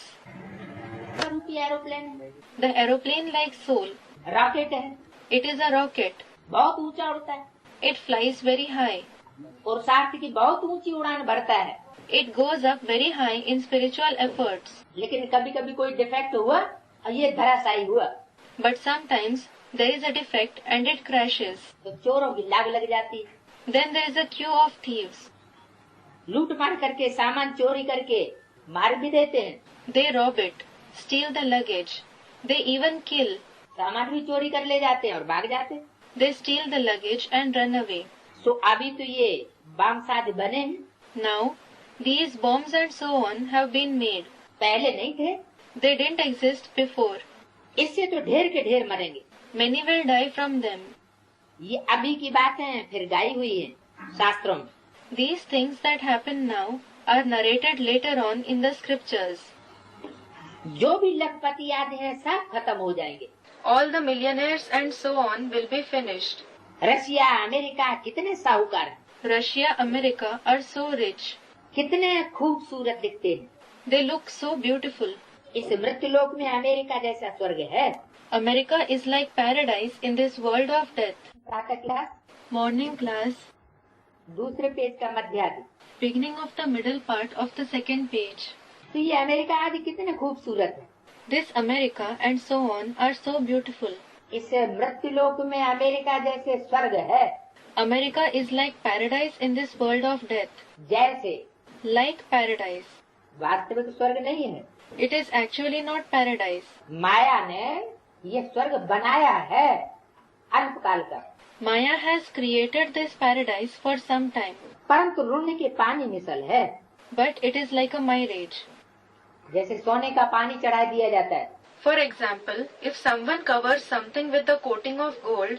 रूपी एरोप्लेन है। The aeroplane like soul. Rocket है, It is a rocket. बहुत ऊंचा उड़ता है। It flies very high. पुरुषार्थ की बहुत ऊंची उड़ान भरता है। It goes up very high in spiritual efforts. लेकिन कभी कभी कोई डिफेक्ट हुआ और ये धराशायी हुआ But sometimes there is a defect and it crashes. तो चोरों की लाग लग जाती है। Then there is a queue of thieves. लूट मार करके, सामान चोरी करके मार भी देते हैं। They rob it, steal the luggage. They even kill. सामान भी चोरी कर ले जाते हैं और भाग जाते हैं। They steal the luggage and run away. तो अभी तो ये बमसाज बने हैं, Now, these bombs and so on have been made. पहले नहीं थे। They didn't exist before. इससे तो ढेर के ढेर मरेंगे। Many will die from them. ये अभी की बातें फिर गाई हुई है शास्त्रों में। These things that happen now are narrated later on in the scriptures. जो भी लखपति आदि हैं सब खत्म हो जाएंगे। All the millionaires and so on will be finished. Russia, America कितने साहूकार हैं, Russia, America are so rich. कितने खूबसूरत दिखते हैं। They look so beautiful. इस मृत्युलोक में अमेरिका जैसा स्वर्ग है। America is like paradise in this world of death. प्रातः क्लास, Morning class, दूसरे पेज का मध्यादि। beginning of the middle part of the second page. तो ये अमेरिका आदि कितने खूबसूरत है। This America and so on are so beautiful. इस मृत्युलोक में अमेरिका जैसे स्वर्ग है, America is like paradise in this world of death. जैसे Like paradise. वास्तविक स्वर्ग नहीं है। It is actually not paradise. माया ने ये स्वर्ग बनाया है अल्पकाल का, Maya has created this paradise for some time, परंतु रुण्य के पानी मिसल है। but it is like a mirage. जैसे सोने का पानी चढ़ा दिया जाता है For example, if someone covers something with the coating of gold,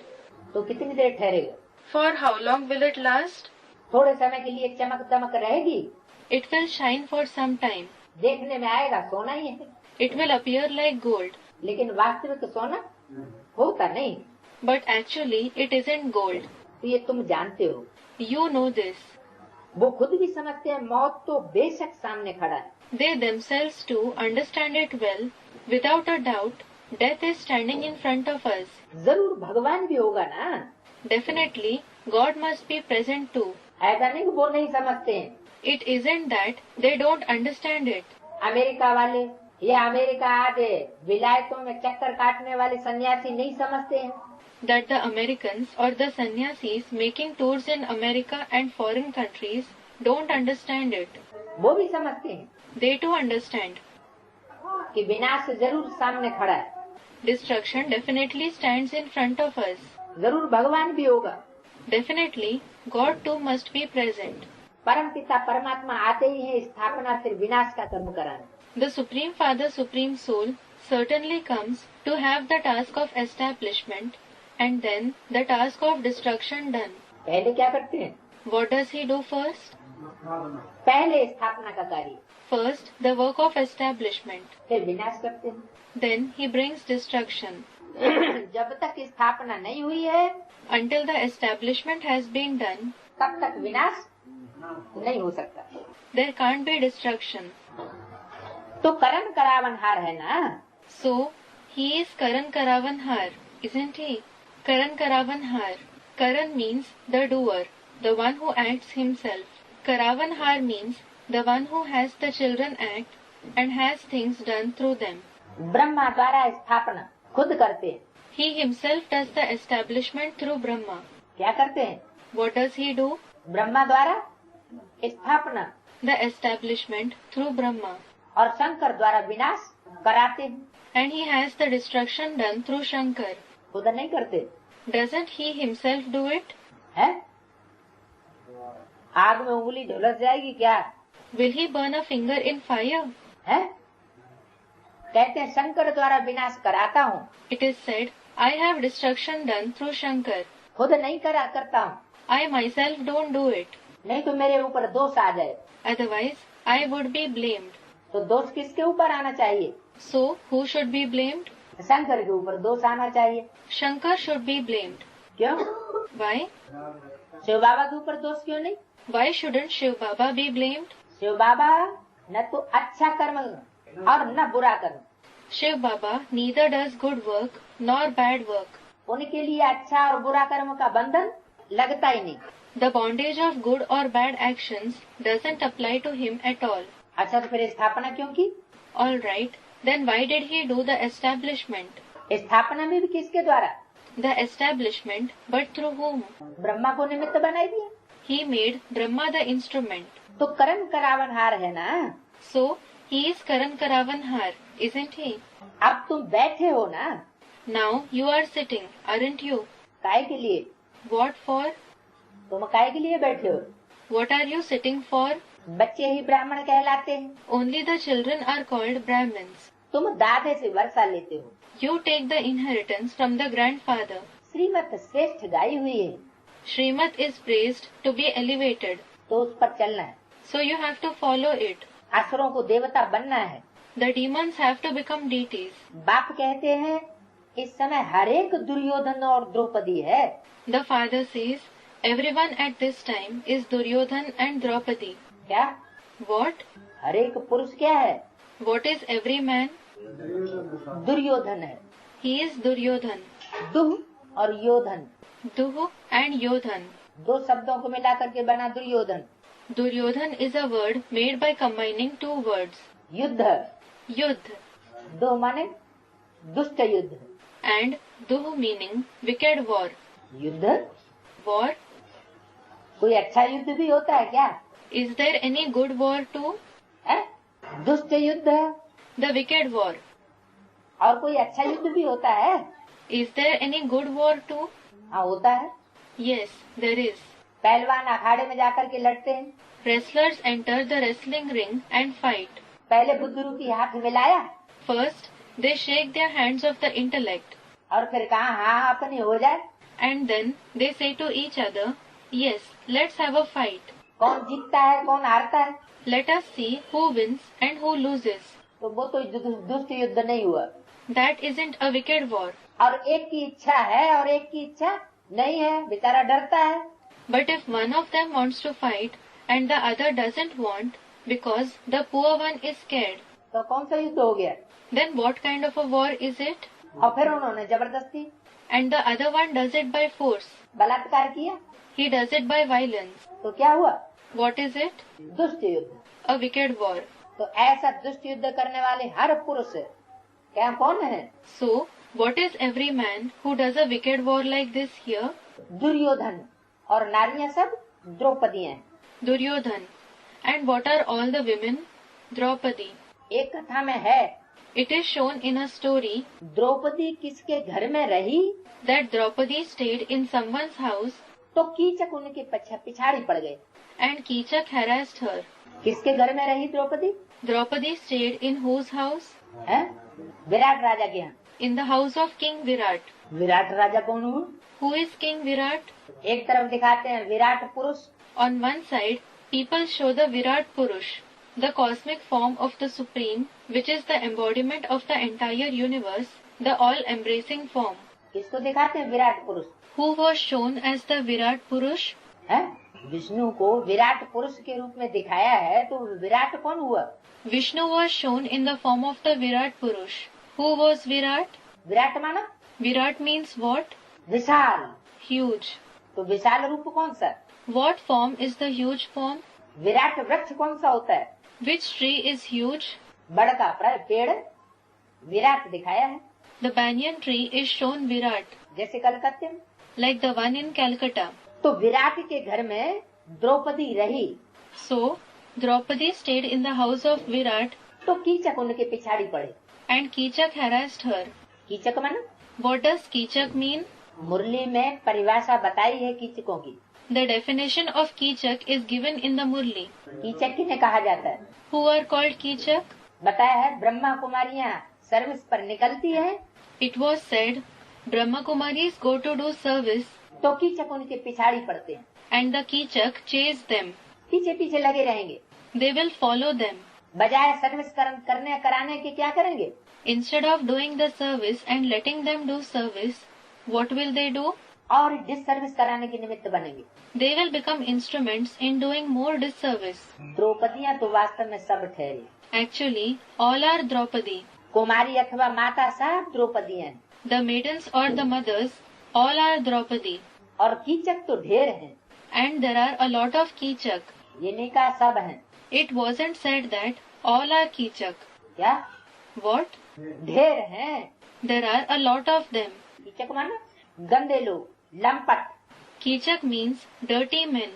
तो कितनी देर ठहरेगा? for how long will it last? थोड़े समय के लिए चमक दमक रहेगी, It will shine for some time. देखने में आएगा सोना ही है, It will appear like gold, लेकिन वास्तविक सोना होता नहीं। but actually it isn't gold. तो ये तुम जानते हो। You know this. वो खुद भी समझते हैं मौत तो बेशक सामने खड़ा है। They themselves too understand it well. Without a doubt, death is standing in front of us. जरूर भगवान भी होगा ना। Definitely, God must be present too. ऐसा नहीं कि वो नहीं समझते हैं। It isn't that they don't understand it. America वाले या अमेरिका आदि विलायतों में चक्कर काटने वाले सन्यासी नहीं समझते हैं That the Americans or the sannyasis making tours in America and foreign countries don't understand it. वो भी समझते हैं They too understand. कि विनाश जरूर सामने खड़ा है, Destruction definitely stands in front of us. जरूर भगवान भी होगा। Definitely, God too must be present. परम पिता परमात्मा आते ही है स्थापना फिर विनाश का कर्म कराने। The Supreme Father, Supreme Soul certainly comes to have the task of establishment and then the task of destruction done. पहले क्या करते हैं? What does he do first? पहले स्थापना का कार्य, First, the work of establishment. फिर विनाश करते हैं। Then he brings destruction. जब तक स्थापना नहीं हुई है Until the establishment has been done, तब तक विनाश नहीं हो सकता। There can't be destruction. तो करण करावनहार है ना। So, he is Karan Karavanhar, isn't he? Karan Karavanhar. Karan means the doer, the one who acts himself. Karavanhar means the one who has the children act and has things done through them. Brahma द्वारा स्थापना खुद करते हैं। He himself does the establishment through Brahma. क्या करते हैं? What does he do? Brahma द्वारा स्थापना, The establishment through Brahma. और शंकर द्वारा विनाश कराते हैं। And he has the destruction done through Shankar. खुद नहीं करते Doesn't he himself do it? है? आग में उंगली झुलस जाएगी क्या? Will he burn a finger in fire? है? कहते हैं शंकर द्वारा विनाश कराता हूँ। It is said, I have destruction done through Shankar. खुद नहीं करता हूँ, I myself don't do it. नहीं तो मेरे ऊपर दोष आ जाए। Otherwise, I would be blamed. तो दोष किसके ऊपर आना चाहिए? So, who should be blamed? Shankar के ऊपर दोष आना चाहिए। Shankar should be blamed. क्यों? Why? शिव बाबा के ऊपर दोष क्यों नहीं? Why shouldn't Shiv Baba be blamed? Shiv बाबा न तो अच्छा कर्म और न बुरा कर्म, Shiv Baba neither does good work nor bad work. उनके लिए अच्छा और बुरा कर्म का बंधन लगता ही नहीं। The bondage of good or bad actions doesn't apply to him at all. अच्छा, तो फिर स्थापना क्यों की? All right, then why did he do the establishment? स्थापना में भी किसके द्वारा? The establishment, but through whom? Brahma को निमित्त बनाई दिया। He made Brahma the instrument. तो करण करावनहार है ना। So, he is Karan Karavanhar, isn't he? अब तुम बैठे हो ना, Now you are sitting, aren't you? काय के लिए? What for? तुम काय के लिए बैठे हो? What are you sitting for? बच्चे ही ब्राह्मण कहलाते हैं। Only the children are called Brahmins. तुम दादे से वर्षा लेते हो। You take the inheritance from the grandfather. श्रीमत श्रेष्ठ गाई हुई है, Srimad is praised to be elevated. तो उस पर चलना है। So you have to follow it. असुरों को देवता बनना है। The demons have to become deities. बाप कहते हैं इस समय हर एक दुर्योधन और द्रौपदी है। The father says, everyone at this time is Duryodhan and Draupadi. क्या? What? हर एक पुरुष क्या है? What is every man? Duryodhan है। He is Duryodhan. दुह और योधन Duh and Yodhan. दो शब्दों को मिलाकर के बना Duryodhan. Duryodhan is a word made by combining two words. युद्ध, Yudh दो माने दुष्ट युद्ध, and Duh meaning wicked war. युद्ध। War? कोई अच्छा युद्ध भी होता है क्या? Is there any good war too? है? दुष्ट युद्ध है The wicked war. और कोई अच्छा युद्ध भी होता है। Is there any good war too? हाँ, होता है। Yes, there is. पहलवान अखाड़े में जाकर के लड़ते हैं। Wrestlers enter the wrestling ring and fight. पहले बुद्ध रूपी हाथ मिलाया First, they shake their hands of the intellect, और फिर कहा हाँ अपनी हो जाए। and then they say to each other, yes, let's have a fight. कौन जीतता है कौन हारता है, Let us see who wins and who loses. तो वो तो दुष्ट युद्ध नहीं हुआ। That isn't a wicked war. और एक की इच्छा है और एक की इच्छा नहीं है, बेचारा डरता है। But if one of them wants to fight and the other doesn't want because the poor one is scared, तो कौन सा युद्ध हो गया? then what kind of a war is it? और फिर उन्होंने जबरदस्ती And the other one does it by force. बलात्कार किया, He does it by violence. तो क्या हुआ? What is it? दुष्ट युद्ध। A wicked war. तो ऐसा दुष्ट युद्ध करने वाले हर पुरुष क्या कौन है? So, what is every man who does a wicked war like this here? Duryodhan, और नारियां सब द्रौपदी हैं। Duryodhan. And what are all the women? Draupadi. एक कथा में है It is shown in a story Draupadi किसके घर में रही that Draupadi stayed in someone's house तो कीचक उनके पिछाड़ी पड़ गए। and Kichak harassed her. किसके घर में रही Draupadi? Draupadi stayed in whose house? है विराट राजा के यहाँ। In the house of King Virat. Virat राजा कौन हुआ? Who is King Virat? एक तरफ दिखाते हैं विराट पुरुष, On one side, people show the Virat Purush, the cosmic form of the Supreme, which is the embodiment of the entire universe, the all-embracing form. किसको दिखाते हैं? विराट पुरुष। Who was shown as the Virat Purush? है विष्णु को विराट पुरुष के रूप में दिखाया है, तो विराट कौन हुआ? Vishnu was shown in the form of the Virat Purush. Who was Virat? Virat माना Virat means what? Vishal, Huge. तो विशाल रूप कौन सा? What form is the huge form? Virat वृक्ष कौन सा होता है? Which tree is huge? बड़ का पेड़ विराट दिखाया है, The banyan tree is shown Virat, जैसे कलकत्ते में। like the one in Calcutta. तो विराट के घर में द्रौपदी रही, So, Draupadi stayed in the house of Virat तो कीचक उनके पिछाड़ी पड़े। and Kichak harassed her. Kichaka माना What does Kichak mean? मुरली में परिभाषा बताई है कीचकों की। The definition of Kichak is given in the Murli. Kichaka किन्हें कहा जाता है? Who are called Kichak? बताया है ब्रह्मा कुमारियाँ सर्विस पर निकलती है, It was said, Brahma Kumaris go to do service तो कीचक उनके पिछाड़ी पड़ते हैं, and the Kichak chase them. पीछे पीछे लगे रहेंगे। They will follow them. बजाय सर्विस करने कराने के क्या करेंगे? Instead of doing the service and letting them do service, what will they do? और डिसर्विस कराने के निमित्त बनेंगे। They will become instruments in doing more disservice. द्रौपदियाँ तो वास्तव में सब ठहरी, Actually, all are Draupadi. कुमारी अथवा माता सब द्रौपदियाँ हैं, The maidens or the mothers, all are Draupadi. और कीचक तो ढेर हैं। And there are a lot of Kichak. ये नहीं कहा सब हैं, It wasn't said that all are Kichak. क्या What? ढेर हैं? There are a lot of them. Kichaka माना गंदे लोग, लंपट, Kichak means dirty men,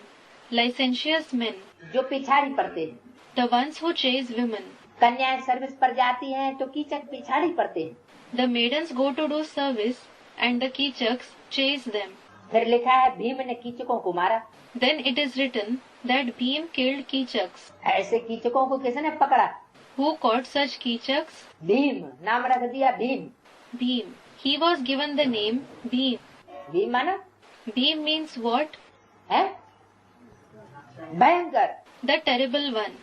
licentious men, जो पिछाड़ी पड़ते हैं। the ones who chase women. कन्याएं सर्विस पर जाती हैं तो कीचक पिछाड़ी पड़ते हैं। The maidens go to do service and the Kichaks chase them. फिर लिखा है भीम ने कीचकों को मारा। Then it is written that Bhim killed Kichaks. ऐसे कीचकों को किसने पकड़ा? Who caught such Kichaks? Bhim, नाम रख दिया Bhim. Bhim. He was given the name Bhim. Bhim माना Bhim means what? है भयंकर। The terrible one.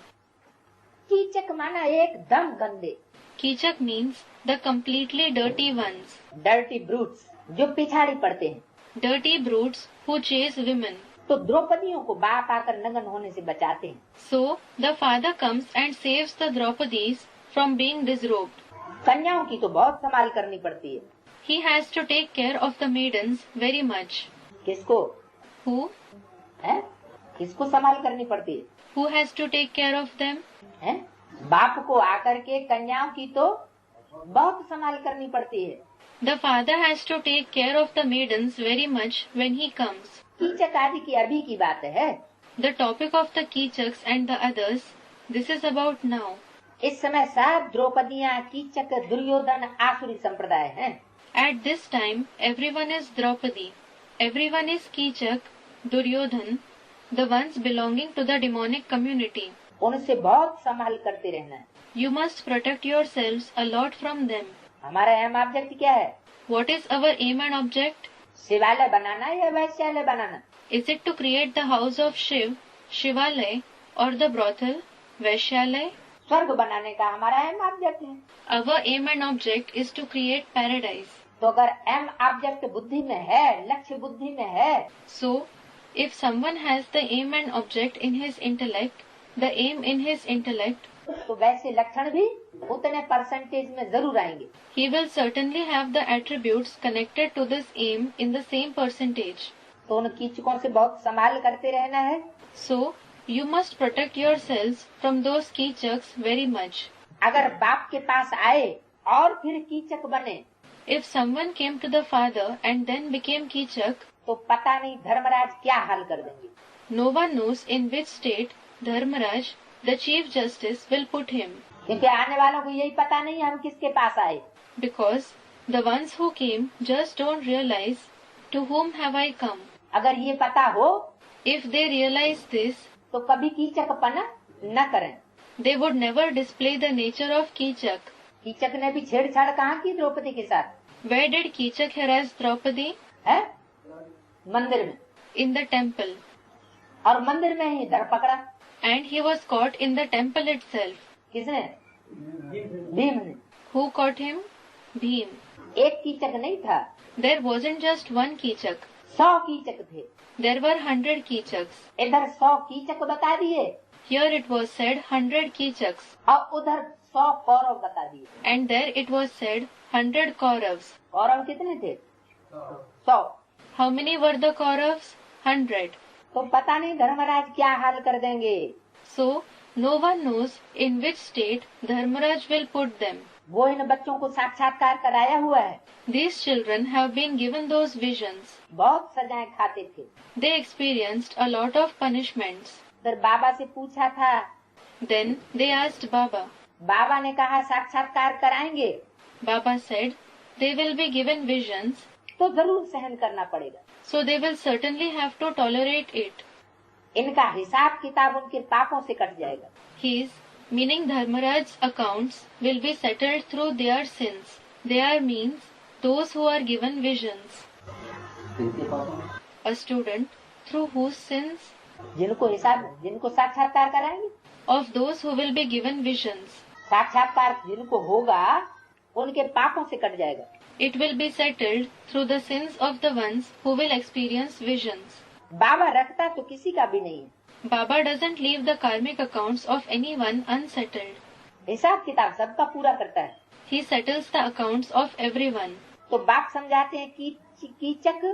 कीचक माना एकदम गंदे, Kichak means the completely dirty ones. Dirty brutes, जो पिछाड़ी पड़ते हैं। Dirty brutes who chase women. तो द्रौपदियों को बाप आकर नग्न होने से बचाते हैं। So, the father comes and saves the Draupadis from being disrobed. कन्याओं की तो बहुत संभाल करनी पड़ती है। He has to take care of the maidens very much. किसको Who? है? किसको संभाल करनी पड़ती है? Who has to take care of them? है? बाप को आकर के कन्याओं की तो बहुत संभाल करनी पड़ती है। The father has to take care of the maidens very much when he comes. Kichaka आदि की अभी की बात है। The topic of the Kichaks and the others, this is about now. इस समय सब द्रौपदियाँ, कीचक, दुर्योधन आसुरी संप्रदाय हैं। At this time, everyone is Draupadi. Everyone is Kichak, Duryodhan, the ones belonging to the demonic community. उनसे बहुत संभाल करते रहना है। You must protect yourselves a lot from them. हमारा अहम ऑब्जेक्ट क्या है? What is our aim and object? शिवालय बनाना या वैश्यालय बनाना? Is it to create the house of Shiv, Shivalay, or the brothel, Vaishyalay? स्वर्ग बनाने का हमारा अहम ऑब्जेक्ट है। Our aim and object is to create paradise. तो अगर अहम ऑब्जेक्ट बुद्धि में है, लक्ष्य बुद्धि में है, So, if someone has the aim and object in his intellect, the aim in his intellect, तो वैसे लक्षण भी उतने परसेंटेज में जरूर आएंगे। he will certainly have the attributes connected to this aim in the same percentage. तो उन कीचकों से बहुत संभाल करते रहना है। So, you must protect yourselves from those Kichaks very much. अगर बाप के पास आए और फिर कीचक बने If someone came to the father and then became Kichak, तो पता नहीं धर्मराज क्या हाल कर देंगे। no one knows in which state Dharmaraj, the Chief Justice, will put him. क्योंकि आने वालों को यही पता नहीं हम किसके पास आए। Because the ones who came just don't realize to whom have I come. अगर ये पता हो If they realize this, तो कभी कीचकपना न करें। they would never display the nature of Kichak. Kichaka ने भी छेड़छाड़ कहाँ की द्रौपदी के साथ? Where did Kichak harass Draupadi? है मंदिर में, In the temple. और मंदिर में ही धर पकड़ा। And he was caught in the temple itself. किसने? भीम ने। Who caught him? Bhim. एक कीचक नहीं था, There wasn't just one Kichak. 100 Kichaka थे। There were 100 Kichaks. इधर 100 कीचक बता दिए Here it was said 100 Kichaks. और उधर 100 कौरव बता दिए। And there it was said 100 Kauravs. Kaurava कितने थे? 100। How many were the Kauravs? 100. तो पता नहीं धर्मराज क्या हाल कर देंगे। So, no one knows in which state Dharmaraj will put them. वो इन बच्चों को साक्षात्कार कराया हुआ है। These children have been given those visions. बहुत सजाएं खाते थे। They experienced a lot of punishments. फिर बाबा से पूछा था। Then they asked Baba. बाबा ने कहा साक्षात्कार कराएंगे। Baba said they will be given visions, तो जरूर सहन करना पड़ेगा। so they will certainly have to tolerate it. इनका हिसाब किताब उनके पापों से कट जाएगा। His, meaning Dharmaraj's accounts, will be settled through their sins. Their means those who are given visions. A student through whose sins? जिनको साक्षात्कार कराएंगे। Of those who will be given visions. साक्षात्कार जिनको होगा उनके पापों से कट जाएगा। It will be settled through the sins of the ones who will experience visions. बाबा रखता तो किसी का भी नहीं है। Baba doesn't leave the karmic accounts of anyone unsettled. हिसाब किताब सबका पूरा करता है। He settles the accounts of everyone. तो बाप समझाते हैं कि कीचक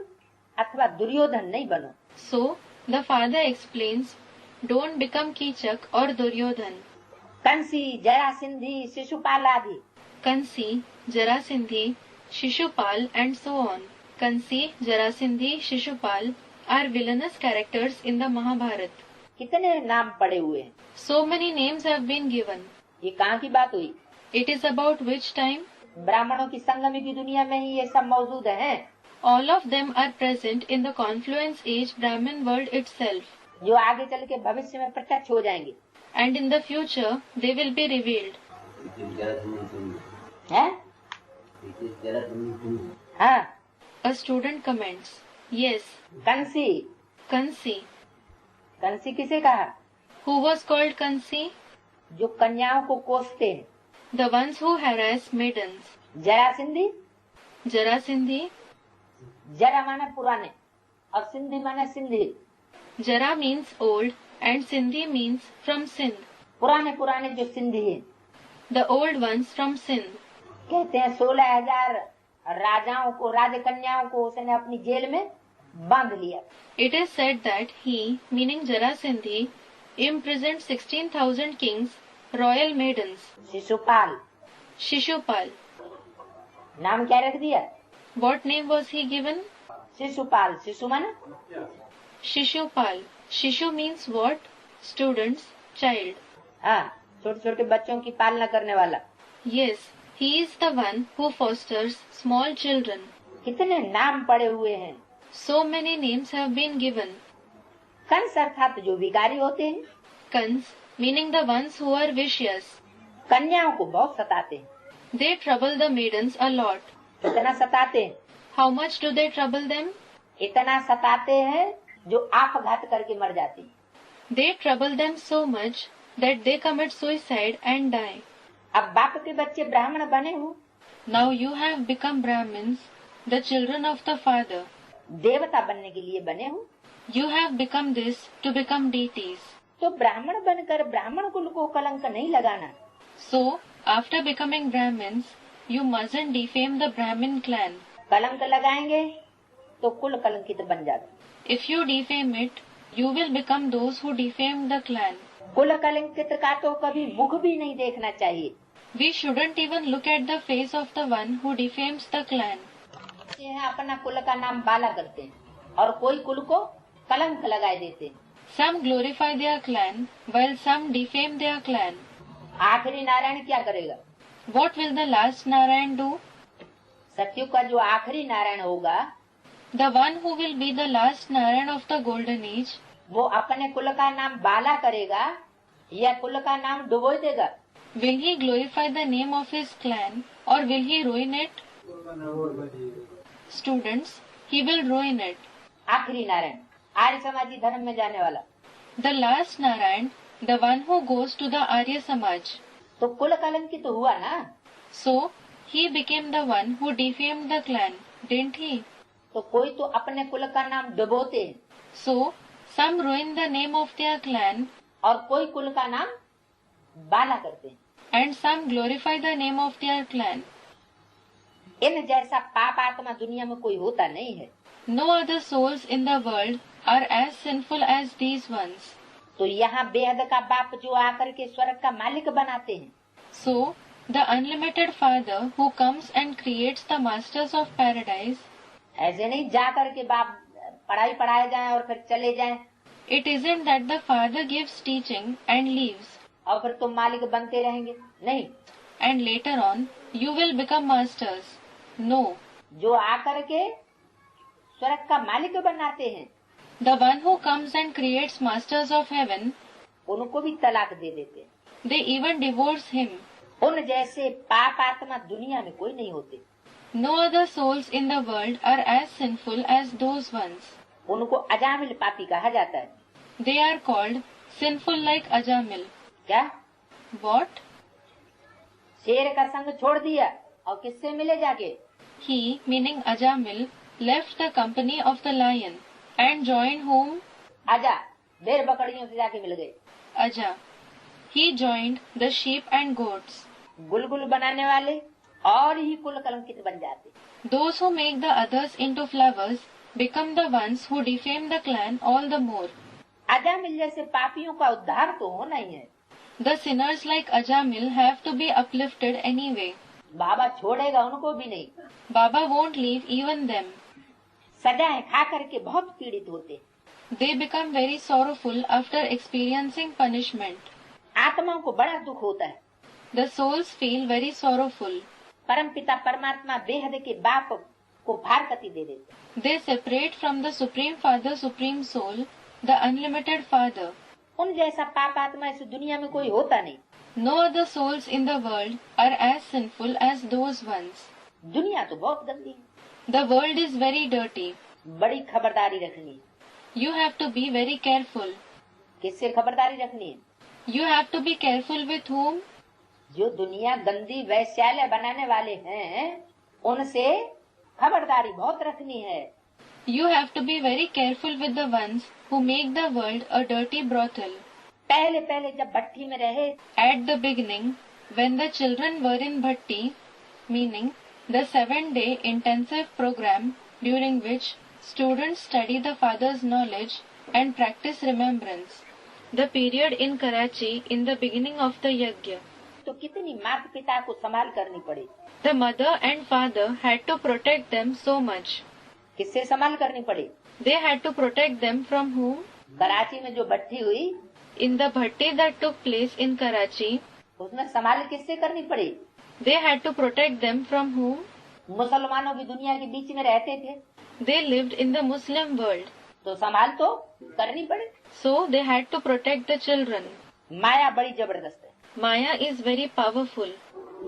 अथवा दुर्योधन नहीं बनो। So, the father explains, don't become Kichak or Duryodhan. Kansi, जरासिंधी, Shishupal आदि। Kansi, Jarasindhi, Shishupal and so on. Kansi, Jarasindhi, Shishupal are villainous characters in the Mahabharata. कितने नाम पड़े हुए हैं। So many names have been given. ये कहाँ की बात हुई? It is about which time? ब्राह्मणों की संगम की दुनिया में ही ये सब मौजूद है। All of them are present in the confluence age Brahmin world itself. जो आगे चल के भविष्य में प्रत्यक्ष हो जाएंगे। And in the future they will be revealed. है? हाँ। A student comments, yes, Kansi. Kansi. Kansi किसे कहा? Who was called Kansi? जो कन्याओं को कोसते हैं। The ones who harass maidens. जरासिंधी, Jarasindhi. जरा माने पुराने और सिंधी माने Sindhi. Jara means old and Sindhi means from Sindh. पुराने पुराने जो सिंधी है। The old ones from Sindh. कहते हैं 16,000 राजाओं को, राजकन्याओं को उसने अपनी जेल में बांध लिया। It is said that he, meaning Jarasindhi, imprisoned 16,000 kings, royal maidens. Shishupal. Shishupal. नाम क्या रख दिया? What name was he given? Shishupal. शिशु माने Shishupal. Shishu means what? Students, child. हाँ, छोटे छोटे बच्चों की पालना करने वाला। Yes, he is the one who fosters small children. कितने नाम पड़े हुए हैं। So many names have been given. Kans अर्थात जो विकारी होते हैं। Kans, meaning the ones who are vicious. कन्याओं को बहुत सताते हैं। They trouble the maidens a lot. कितना सताते हैं? How much do they trouble them? इतना सताते हैं जो आपघात करके मर जाती। They trouble them so much that they commit suicide and die. अब बाप के बच्चे ब्राह्मण बने हो। Now you have become Brahmins, the children of the father. देवता बनने के लिए बने हो। You have become this to become deities. तो ब्राह्मण बनकर ब्राह्मण कुल को कलंक नहीं लगाना। So, after becoming Brahmins, you mustn't defame the Brahmin clan. कलंक लगाएंगे तो कुल कलंकित बन जाते। If you defame it, you will become those who defame the clan. कुल कलंकित का तो कभी मुख भी नहीं देखना चाहिए। We shouldn't even look at the face of the one who defames the clan. ये अपना कुल का नाम बाला करते हैं और कोई कुल को कलंक लगाए देते हैं। Some glorify their clan, while some defame their clan. आखिरी नारायण क्या करेगा? What will the last Narayan do? सत्युग का जो आखिरी नारायण होगा, The one who will be the last Narayan of the golden age, वो अपने कुल का नाम बाला करेगा या कुल का नाम डुबो देगा? will he glorify the name of his clan or will he ruin it? Students, he will ruin it. आखिरी नारायण आर्य समाजी धर्म में जाने वाला। The last Narayan, the one who goes to the Arya Samaj. तो कुल कलंकित तो हुआ ना। So, he became the one who defamed the clan, didn't he? तो कोई तो अपने कुल का नाम डुबोते हैं, So, some ruin the name of their clan और कोई कुल का नाम बाला करते हैं। and some glorify the name of their clan. इन जैसा पाप आत्मा दुनिया में कोई होता नहीं है। No other souls in the world are as sinful as these ones. तो यहाँ बेहद का बाप जो आकर के स्वर्ग का मालिक बनाते हैं, So, the unlimited Father who comes and creates the masters of paradise, ऐसे नहीं जा करके बाप पढ़ाई पढ़ाए जाए और फिर चले जाएं it isn't that the Father gives teaching and leaves, और फिर तुम मालिक बनते रहेंगे, नहीं। and later on you will become masters. No, जो आकर के स्वर्ग का मालिक बनाते हैं the one who comes and creates masters of heaven, उनको भी तलाक दे देते हैं। they even divorce him. उन जैसे पाप आत्मा दुनिया में कोई नहीं होते। No other souls in the world are as sinful as those ones. उनको अजामिल पापी कहा जाता है। They are called sinful like Ajamil. क्या? What? शेर का संग छोड़ दिया और किससे मिले जाके? He, meaning Ajamil, left the company of the lion and joined whom? आजा, भेड़ बकरियों से जाके मिल गए। Aja. He joined the sheep and goats. गुलगुल बनाने वाले और ही कुल कलंकित बन जाते। Those who make the others into flowers become the ones who defame the clan all the more. Ajamil जैसे पापियों का उद्धार तो होना ही है। The sinners like Ajamil have to be uplifted anyway. बाबा छोड़ेगा उनको भी नहीं। Baba won't leave even them. सजाएं खा करके बहुत पीड़ित होते। They become very sorrowful after experiencing punishment. आत्माओं को बड़ा दुख होता है। The souls feel very sorrowful. परम पिता परमात्मा बेहद के बाप को भारकती दे देते। They separate from the Supreme Father, Supreme Soul, the Unlimited Father. उन जैसा पाप आत्मा इस दुनिया में कोई होता नहीं। No other souls in the world are as sinful as those ones. दुनिया तो बहुत गंदी है। The world is very dirty. बड़ी खबरदारी रखनी है। You have to be very careful. किससे खबरदारी रखनी है? You have to be careful with whom? जो दुनिया गंदी वैश्यालय बनाने वाले हैं, उनसे खबरदारी बहुत रखनी है। You have to be very careful with the ones who make the world a dirty brothel. पहले पहले जब भट्टी में रहे, At the beginning, when the children were in Bhatti, meaning the 7-day intensive program during which students study the Father's knowledge and practice remembrance, the period in Karachi in the beginning of the yajna, तो कितनी माता पिता को संभाल करनी पड़ी। the mother and father had to protect them so much. किससे संभाल करनी पड़ी? They had to protect them from whom? Karachi में जो भट्टी हुई, In the Bhatti that took place in Karachi, उसमें संभाल किससे करनी पड़ी? they had to protect them from whom? मुसलमानों की दुनिया के बीच में रहते थे, They lived in the Muslim world, तो संभाल तो करनी पड़ी। so they had to protect the children. माया बड़ी जबरदस्त है, Maya is very powerful.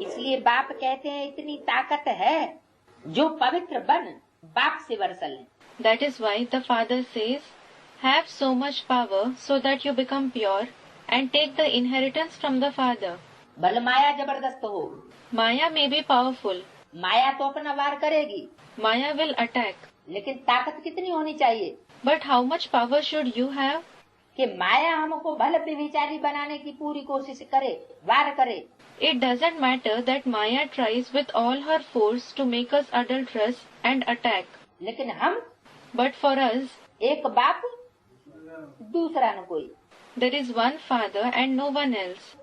इसलिए बाप कहते हैं इतनी ताकत है, जो पवित्र बन बाप से वर्षा लें। That is why the Father says, have so much power so that you become pure and take the inheritance from the Father. भले माया जबरदस्त हो, Maya may be powerful. माया तो अपना वार करेगी, Maya will attack. लेकिन ताकत कितनी होनी चाहिए But how much power should you have? कि माया हमको भले व्यभिचारी बनाने की पूरी कोशिश करे, वार करे। It doesn't matter that Maya tries with all her force to make us adulterous and attack. लेकिन हम But for us, एक बाप, दूसरा न कोई। there is one Father and no one else.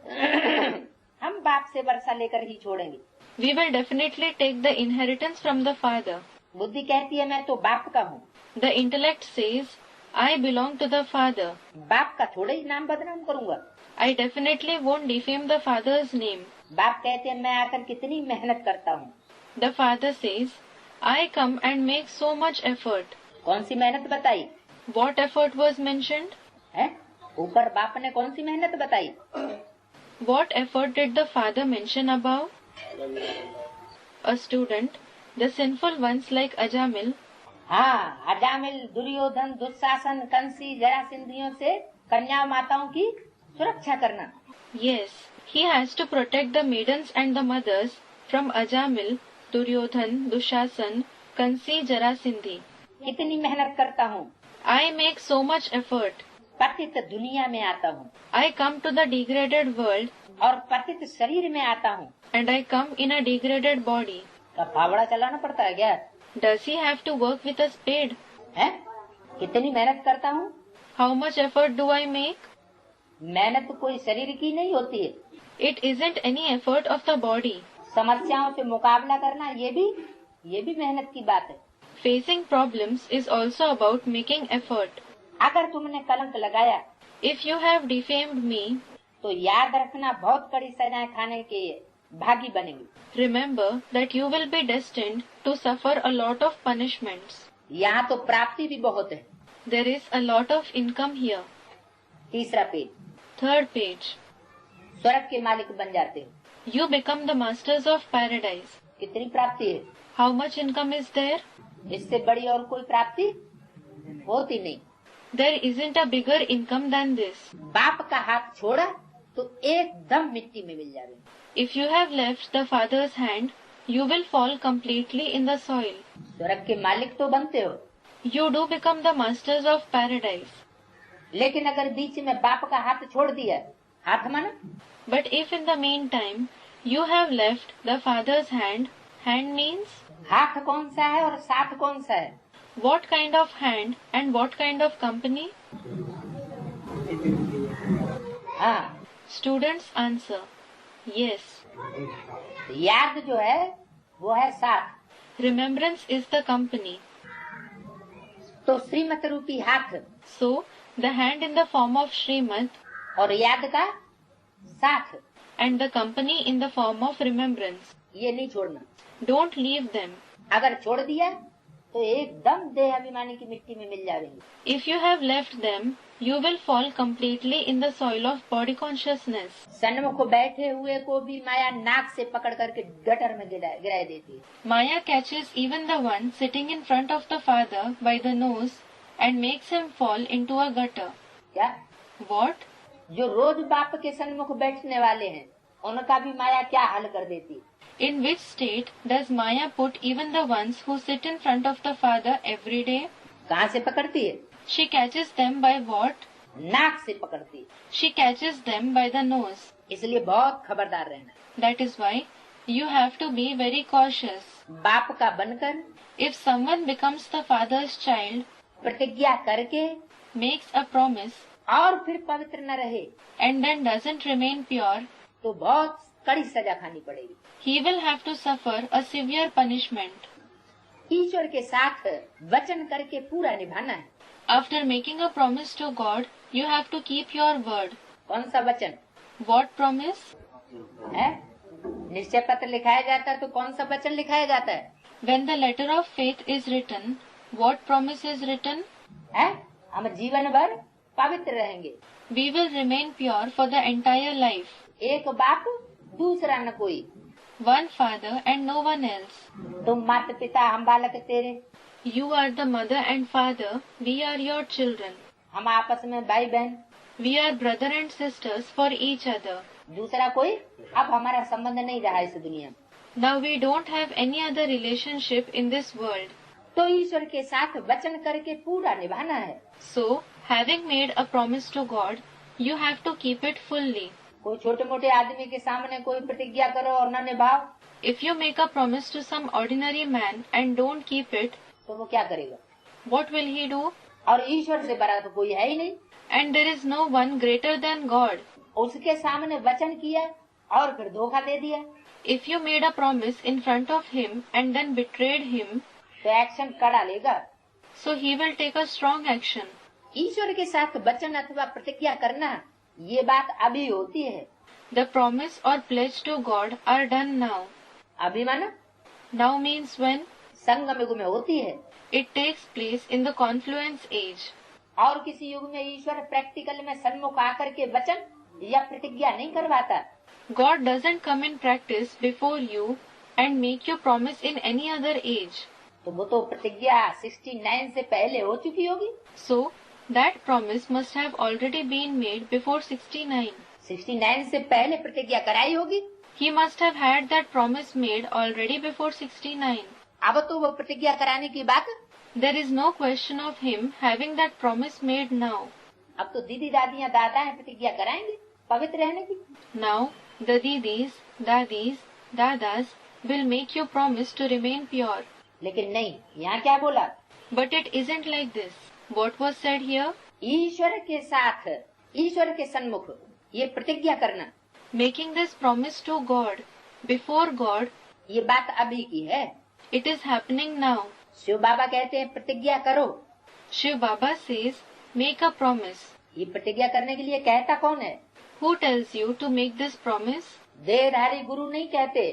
हम बाप से वर्षा लेकर ही छोड़ेंगे। We will definitely take the inheritance from the Father. बुद्धि कहती है मैं तो बाप का हूँ, The intellect says, I belong to the Father. बाप का थोड़े ही नाम बदनाम करूँगा। I definitely won't defame the Father's name. बाप कहते हैं मैं आकर कितनी मेहनत करता हूँ। The Father says, I come and make so much effort. कौन सी मेहनत बताई What effort was mentioned? है? ऊपर बाप ने कौन सी मेहनत बताई? What effort did the Father mention above? A student, the sinful ones like Ajamil, हाँ, अजामिल, दुर्योधन, दुशासन, कंसी, जरासंधियों से कन्या माताओं की सुरक्षा करना। yes, he has to protect the maidens and the mothers from Ajamil, Duryodhan, Dushasan, Kansi, Jarasindhi. कितनी मेहनत करता हूँ। I make so much effort. पतित दुनिया में आता हूँ I come to the degraded world और पतित शरीर में आता हूँ। and I come in a degraded body. क्या फावड़ा चलाना पड़ता है क्या? Does he have to work with a spade? है? कितनी मेहनत करता हूँ। How much effort do I make? मेहनत कोई शरीर की नहीं होती है। It isn't any effort of the body. समस्याओं से मुकाबला करना ये भी मेहनत की बात है। Facing problems is also about making effort. अगर तुमने कलंक लगाया If you have defamed me, तो याद रखना बहुत कड़ी सजाएं खाने के भागी बनेंगे। remember that you will be destined to suffer a lot of punishments. यहाँ तो प्राप्ति भी बहुत है। There is a lot of income here. तीसरा पेज, 3rd page. स्वर्ग के मालिक बन जाते हो। You become the masters of paradise. कितनी प्राप्ति है? How much income is there? इससे बड़ी और कोई प्राप्ति होती नहीं। There isn't a bigger income than this. बाप का हाथ छोड़ा तो एकदम मिट्टी में मिल जावे। If you have left the Father's hand, you will fall completely in the soil. स्वर्ग के मालिक तो बनते हो, You do become the masters of paradise. लेकिन अगर बीच में बाप का हाथ छोड़ दिया, हाथ माना, But if in the meantime you have left the Father's hand, hand means हाथ कौन सा है और साथ कौन सा है? what kind of hand and what kind of company? हाँ, Students answer, yes. याद जो है वो है साथ। Remembrance is the company. तो श्रीमत रूपी हाथ So, the hand in the form of Srimad और याद का साथ, and the company in the form of remembrance. ये नहीं छोड़ना। Don't leave them. अगर छोड़ दिया तो एकदम देह अभिमानी की मिट्टी में मिल जाएंगे। If you have left them, you will fall completely in the soil of body consciousness. सन्मुख बैठे हुए को भी माया नाक से पकड़ करके गटर में गिरा देती है। Maya catches even the one sitting in front of the father by the nose and makes him fall into a gutter. क्या? What? जो रोज बाप के सन्मुख बैठने वाले हैं, उनका भी माया क्या हाल कर देती है? In which state does Maya put even the ones who sit in front of the father every day? कहाँ से पकड़ती है? She catches them by what? नाक से पकड़ती है। She catches them by the nose. इसलिए बहुत खबरदार रहना। That is why you have to be very cautious. बाप का बनकर If someone becomes the father's child, प्रतिज्ञा करके makes a promise, और फिर पवित्र न रहे and then doesn't remain pure, तो बहुत कड़ी सजा खानी पड़ेगी। he will have to suffer a severe punishment. ईश्वर के साथ वचन करके पूरा निभाना है। After making a promise to God, you have to keep your word. कौन सा वचन What promise? है? निश्चय पत्र लिखाया जाता है तो कौन सा वचन लिखाया जाता है? When the letter of faith is written, what promise is written? है? हम जीवन भर पवित्र रहेंगे। We will remain pure for the entire life. एक बाप दूसरा न कोई, One father and no one else. तुम माता पिता हम बालक तेरे, You are the mother and father, we are your children. हम आपस में भाई बहन, We are brother and sisters for each other. दूसरा कोई अब हमारा संबंध नहीं रहा इस दुनिया में। Now we don't have any other relationship in this world. तो ईश्वर के साथ वचन करके पूरा निभाना है। So, having made a promise to God, you have to keep it fully. कोई छोटे मोटे आदमी के सामने कोई प्रतिज्ञा करो और न निभाओ, If you make a promise to some ordinary man and don't keep it, तो वो क्या करेगा? what will he do? और ईश्वर से बड़ा तो कोई है ही नहीं। And there is no one greater than God. उसके सामने वचन किया और फिर धोखा दे दिया, If you made a promise in front of him and then betrayed him, तो एक्शन कड़ा लेगा। so he will take a strong action. ईश्वर के साथ वचन अथवा प्रतिज्ञा करना ये बात अभी होती है। The promise or pledge to God are done now. अभी माना Now means when? संगम युग में होती है। It takes place in the confluence age. और किसी युग में ईश्वर प्रैक्टिकल में सन्मुख आकर के वचन या प्रतिज्ञा नहीं करवाता। God doesn't come in practice before you and make you promise in any other age. तो वो तो प्रतिज्ञा 69 से पहले हो चुकी होगी। So, that promise must have already been made before 69. 69 से पहले प्रतिज्ञा कराई होगी। He must have had that promise made already before 69. अब तो वो प्रतिज्ञा कराने की बात There is no question of him having that promise made now. अब तो दीदी दादियाँ दादाएं प्रतिज्ञा कराएंगे पवित्र रहने की। Now the didis, dadis, dadas will make you promise to remain pure. लेकिन नहीं, यहाँ क्या बोला? But it isn't like this. What was said here? ईश्वर के साथ, ईश्वर के सन्मुख ये प्रतिज्ञा करना। Making this promise to God, before God, ये बात अभी की है। it is happening now. Shiv बाबा कहते हैं प्रतिज्ञा करो। Shiv Baba says, make a promise. ये प्रतिज्ञा करने के लिए कहता कौन है? Who tells you to make this promise? देहधारी गुरु नहीं कहते,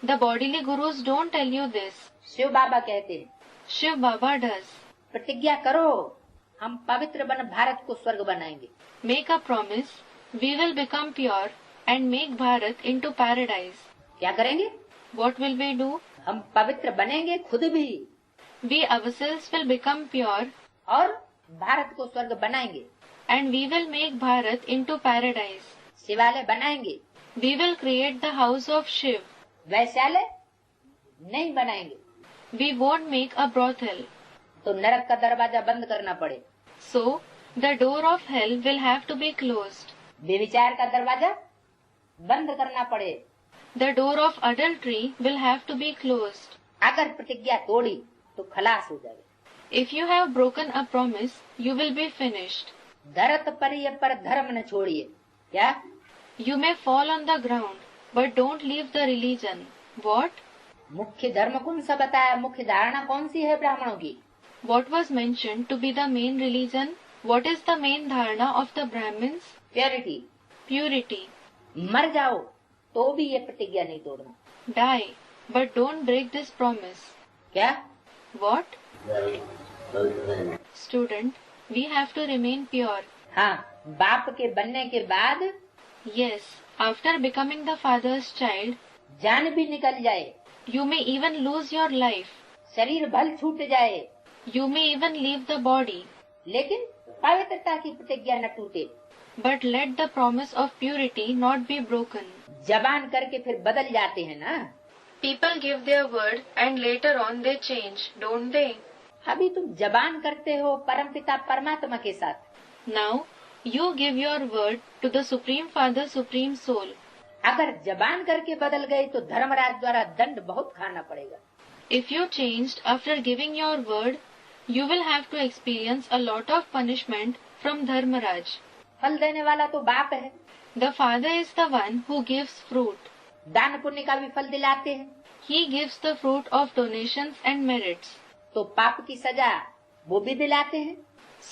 The bodily gurus don't tell you this. Shiv बाबा कहते हैं Shiv Baba does. प्रतिज्ञा करो, हम पवित्र बन भारत को स्वर्ग बनाएंगे। Make a promise, we will become pure and make Bharat into paradise. क्या करेंगे? What will we do? हम पवित्र बनेंगे खुद भी We ourselves will become pure और भारत को स्वर्ग बनाएंगे। and we will make Bharat into paradise. शिवालय बनाएंगे, We will create the house of Shiv. वैश्यालय नहीं बनाएंगे We won't make a brothel. तो नरक का दरवाजा बंद करना पड़े। So, the door of hell will have to be closed. व्यभिचार का दरवाजा बंद करना पड़े। The door of adultery will have to be closed. अगर प्रतिज्ञा तोड़ी तो खलास हो जाएगा। If you have broken a promise, you will be finished. धरत परिय पर धर्म न छोड़िए। क्या? You may fall on the ground, but don't leave the religion. What? मुख्य धर्म कौन सा बताया? मुख्य धारणा कौन सी है ब्राह्मणों की? What was mentioned to be the main religion? What is the main dharana of the Brahmins? Purity. Purity. मर जाओ तो भी ये प्रतिज्ञा नहीं तोड़ना। Die, but don't break this promise. क्या? What? Student, we have to remain pure. हाँ, बाप के बनने के बाद Yes, after becoming the father's child, जान भी निकल जाए, you may even lose your life. शरीर भल छूट जाए, You may even leave the body. लेकिन पवित्रता की प्रतिज्ञा न टूटे। But let the promise of purity not be broken. जबान करके फिर बदल जाते हैं ना। People give their word and later on they change, don't they? अभी तुम जबान करते हो परमपिता परमात्मा के साथ। Now, you give your word to the Supreme Father, Supreme Soul. अगर जबान करके बदल गए तो धर्मराज द्वारा दंड बहुत खाना पड़ेगा। If you changed after giving your word, you will have to experience a lot of punishment from Dharmaraj. फल देने वाला तो बाप है। The Father is the one who gives fruit. दान पुण्य का भी फल दिलाते हैं। He gives the fruit of donations and merits. तो पाप की सजा वो भी दिलाते हैं।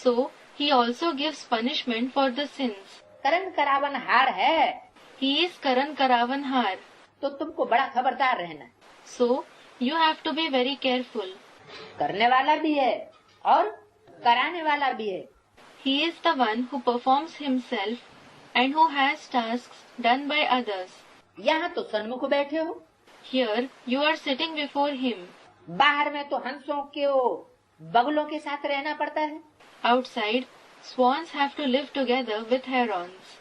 So, he also gives punishment for the sins. करण करावन हार है, He is Karan Karavanhar. तो तुमको बड़ा खबरदार रहना है। So, you have to be very careful. करने वाला भी है और कराने वाला भी है। He is the one who performs himself and who has tasks done by others. यहाँ तो सन्मुख बैठे हो, Here, you are sitting before him. बाहर में तो हंसों के बगुलों के साथ रहना पड़ता है। Outside, swans have to live together with herons.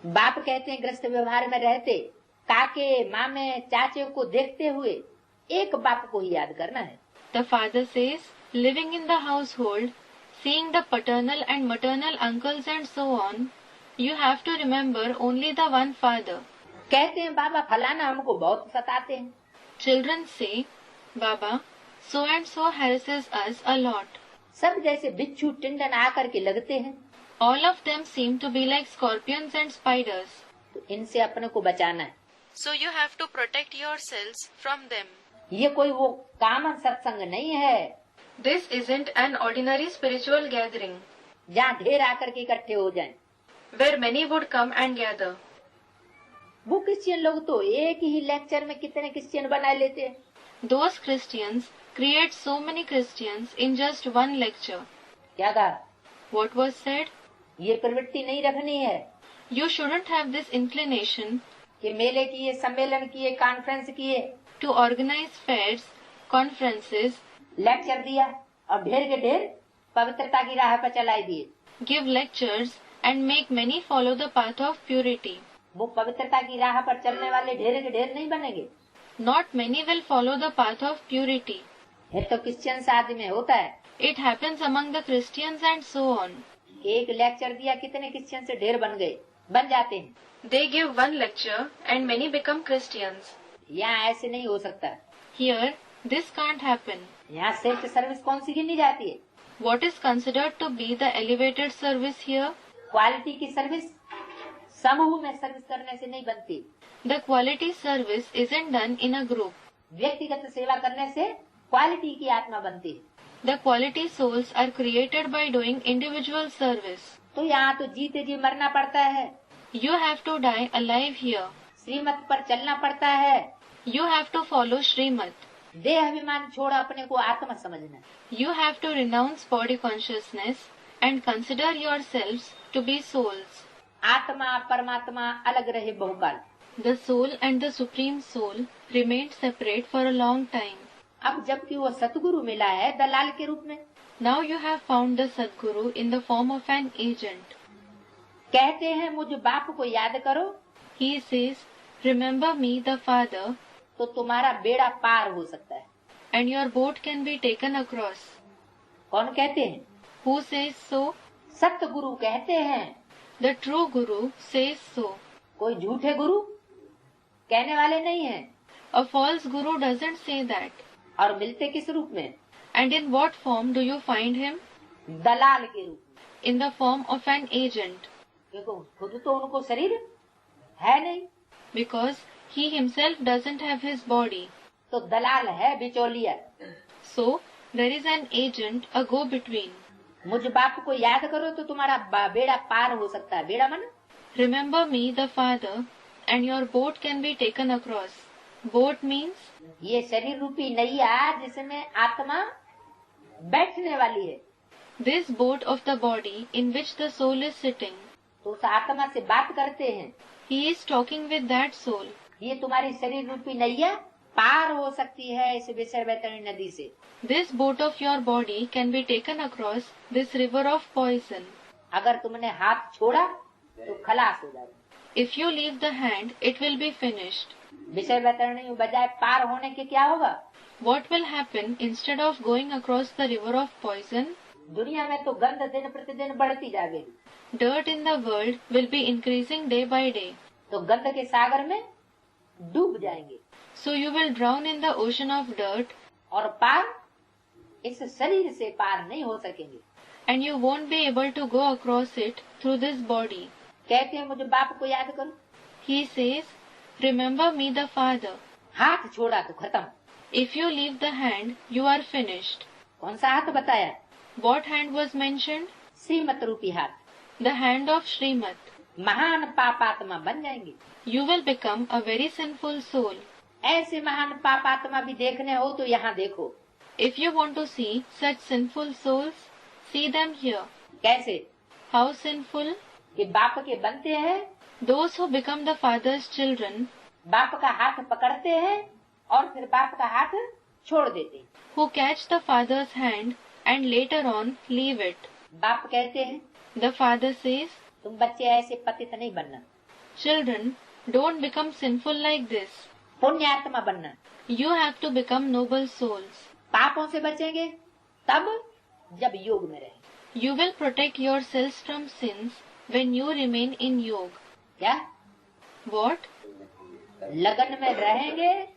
बाप कहते हैं गृहस्थ व्यवहार में रहते काके मामे चाचे को देखते हुए एक बाप को ही याद करना है। The father says, living in the household, seeing the paternal and maternal uncles and so on, you have to remember only the one father. कहते हैं बाबा फलाना हमको बहुत सताते हैं। Children say, Baba, so and so harasses us a lot. सब जैसे बिच्छू टिंडन आकर के लगते हैं, All of them seem to be like scorpions and spiders. तो इनसे अपने को बचाना है। So you have to protect yourselves from them. ये कोई वो कामन सत्संग नहीं है This isn't an ordinary spiritual gathering जहाँ ढेर आकर के इकट्ठे हो जाएं। where many would come and gather. वो क्रिश्चियन लोग तो एक ही लेक्चर में कितने क्रिश्चियन बना लेते हैं। Those Christians create so many Christians in just one lecture. क्या कहा? What was said? ये प्रवृत्ति नहीं रखनी है You shouldn't have this inclination कि मेले किए, सम्मेलन किए, कॉन्फ्रेंस किए, to organize fairs, conferences, lecture दिया और ढेर के ढेर पवित्रता की राह पर चलाई दिए। give lectures, and make many follow the path of purity. वो पवित्रता की राह पर चलने वाले ढेर के ढेर नहीं बनेंगे। Not many will follow the path of purity. ये तो क्रिश्चियन शादी में होता है। It happens among the Christians and so on. एक लेक्चर दिया, कितने क्रिश्चियन से ढेर बन गए, बन जाते हैं। They give one lecture and many become Christians. यहाँ ऐसे नहीं हो सकता। Here, this can't happen. यहाँ श्रेष्ठ सर्विस कौन सी गिनी जाती है? What is considered to be the elevated service here? Quality की सर्विस समूह में सर्विस करने से नहीं बनती। The quality service isn't done in a group. व्यक्तिगत सेवा करने से क्वालिटी की आत्मा बनती है। The quality souls are created by doing individual service. तो यहाँ तो जीते जी मरना पड़ता है। You have to die alive here. श्रीमत पर चलना पड़ता है। You have to follow Srimad. देह अभिमान छोड़ अपने को आत्मा समझना। You have to renounce body consciousness and consider yourselves to be souls. आत्मा परमात्मा अलग रहे बहुकाल। The soul and the supreme soul remained separate for a long time. अब जबकि वो सतगुरु मिला है दलाल के रूप में, Now you have found the Sadguru in the form of an agent. कहते हैं मुझ बाप को याद करो, He says, remember me, the Father, तो तुम्हारा बेड़ा पार हो सकता है। and your boat can be taken across. कौन कहते हैं? Who says so? सतगुरु कहते हैं। The true Guru says so. कोई झूठे गुरु कहने वाले नहीं हैं। A false Guru doesn't say that. और मिलते किस रूप में? And in what form do you find him? दलाल के रूप में। In the form of an agent. देखो खुद तो उनको शरीर है नहीं, Because he himself doesn't have his body. तो दलाल है बिचौलिया। So, there is an agent, a go-between. मुझ बाप को याद करो तो तुम्हारा बेड़ा पार हो सकता है। बेड़ा मन Remember me, the Father, and your boat can be taken across. Boat means ये शरीर रूपी नैया जिसमें आत्मा बैठने वाली है। this boat of the body in which the soul is sitting. तो उस आत्मा से बात करते हैं। He is talking with that soul. ये तुम्हारी शरीर रूपी नैया पार हो सकती है इस विषय वैतरणी नदी से। This boat of your body can be taken across this river of poison. अगर तुमने हाथ छोड़ा तो खलास हो जाएगा। If you leave the hand, it will be finished. विषय वैतरणी बजाय पार होने के क्या होगा? What will happen instead of going across the river of poison? दुनिया में तो गंध दिन प्रतिदिन बढ़ती जाएगी। Dirt in the world will be increasing day by day. तो गंध के सागर में डूब जाएंगे। So you will drown in the ocean of dirt, और पार इस शरीर से पार नहीं हो सकेंगे। and you won't be able to go across it through this body. कहते हैं मुझे बाप को याद करो। He says, remember me, the Father. हाथ छोड़ा तो खत्म। If you leave the hand, you are finished. कौन सा हाथ बताया? What hand was mentioned? श्रीमत रूपी हाथ। The hand of Srimad. महान पापात्मा बन जाएंगे। You will become a very sinful soul. ऐसे महान पापात्मा भी देखने हो तो यहाँ देखो। If you want to see such sinful souls, see them here. कैसे? How sinful? कि बाप के बनते हैं, Those who become the Father's children, बाप का हाथ पकड़ते हैं और फिर बाप का हाथ छोड़ देते हैं। who catch the Father's hand and later on leave it. बाप कहते हैं The Father says, तुम बच्चे ऐसे पतित नहीं बनना, children, don't become sinful like this. पुण्य आत्मा बनना। You have to become noble souls. पापों से बचेंगे तब जब योग में रहे। You will protect yourselves from sins when you remain in yoga. क्या? What? लगन में रहेंगे,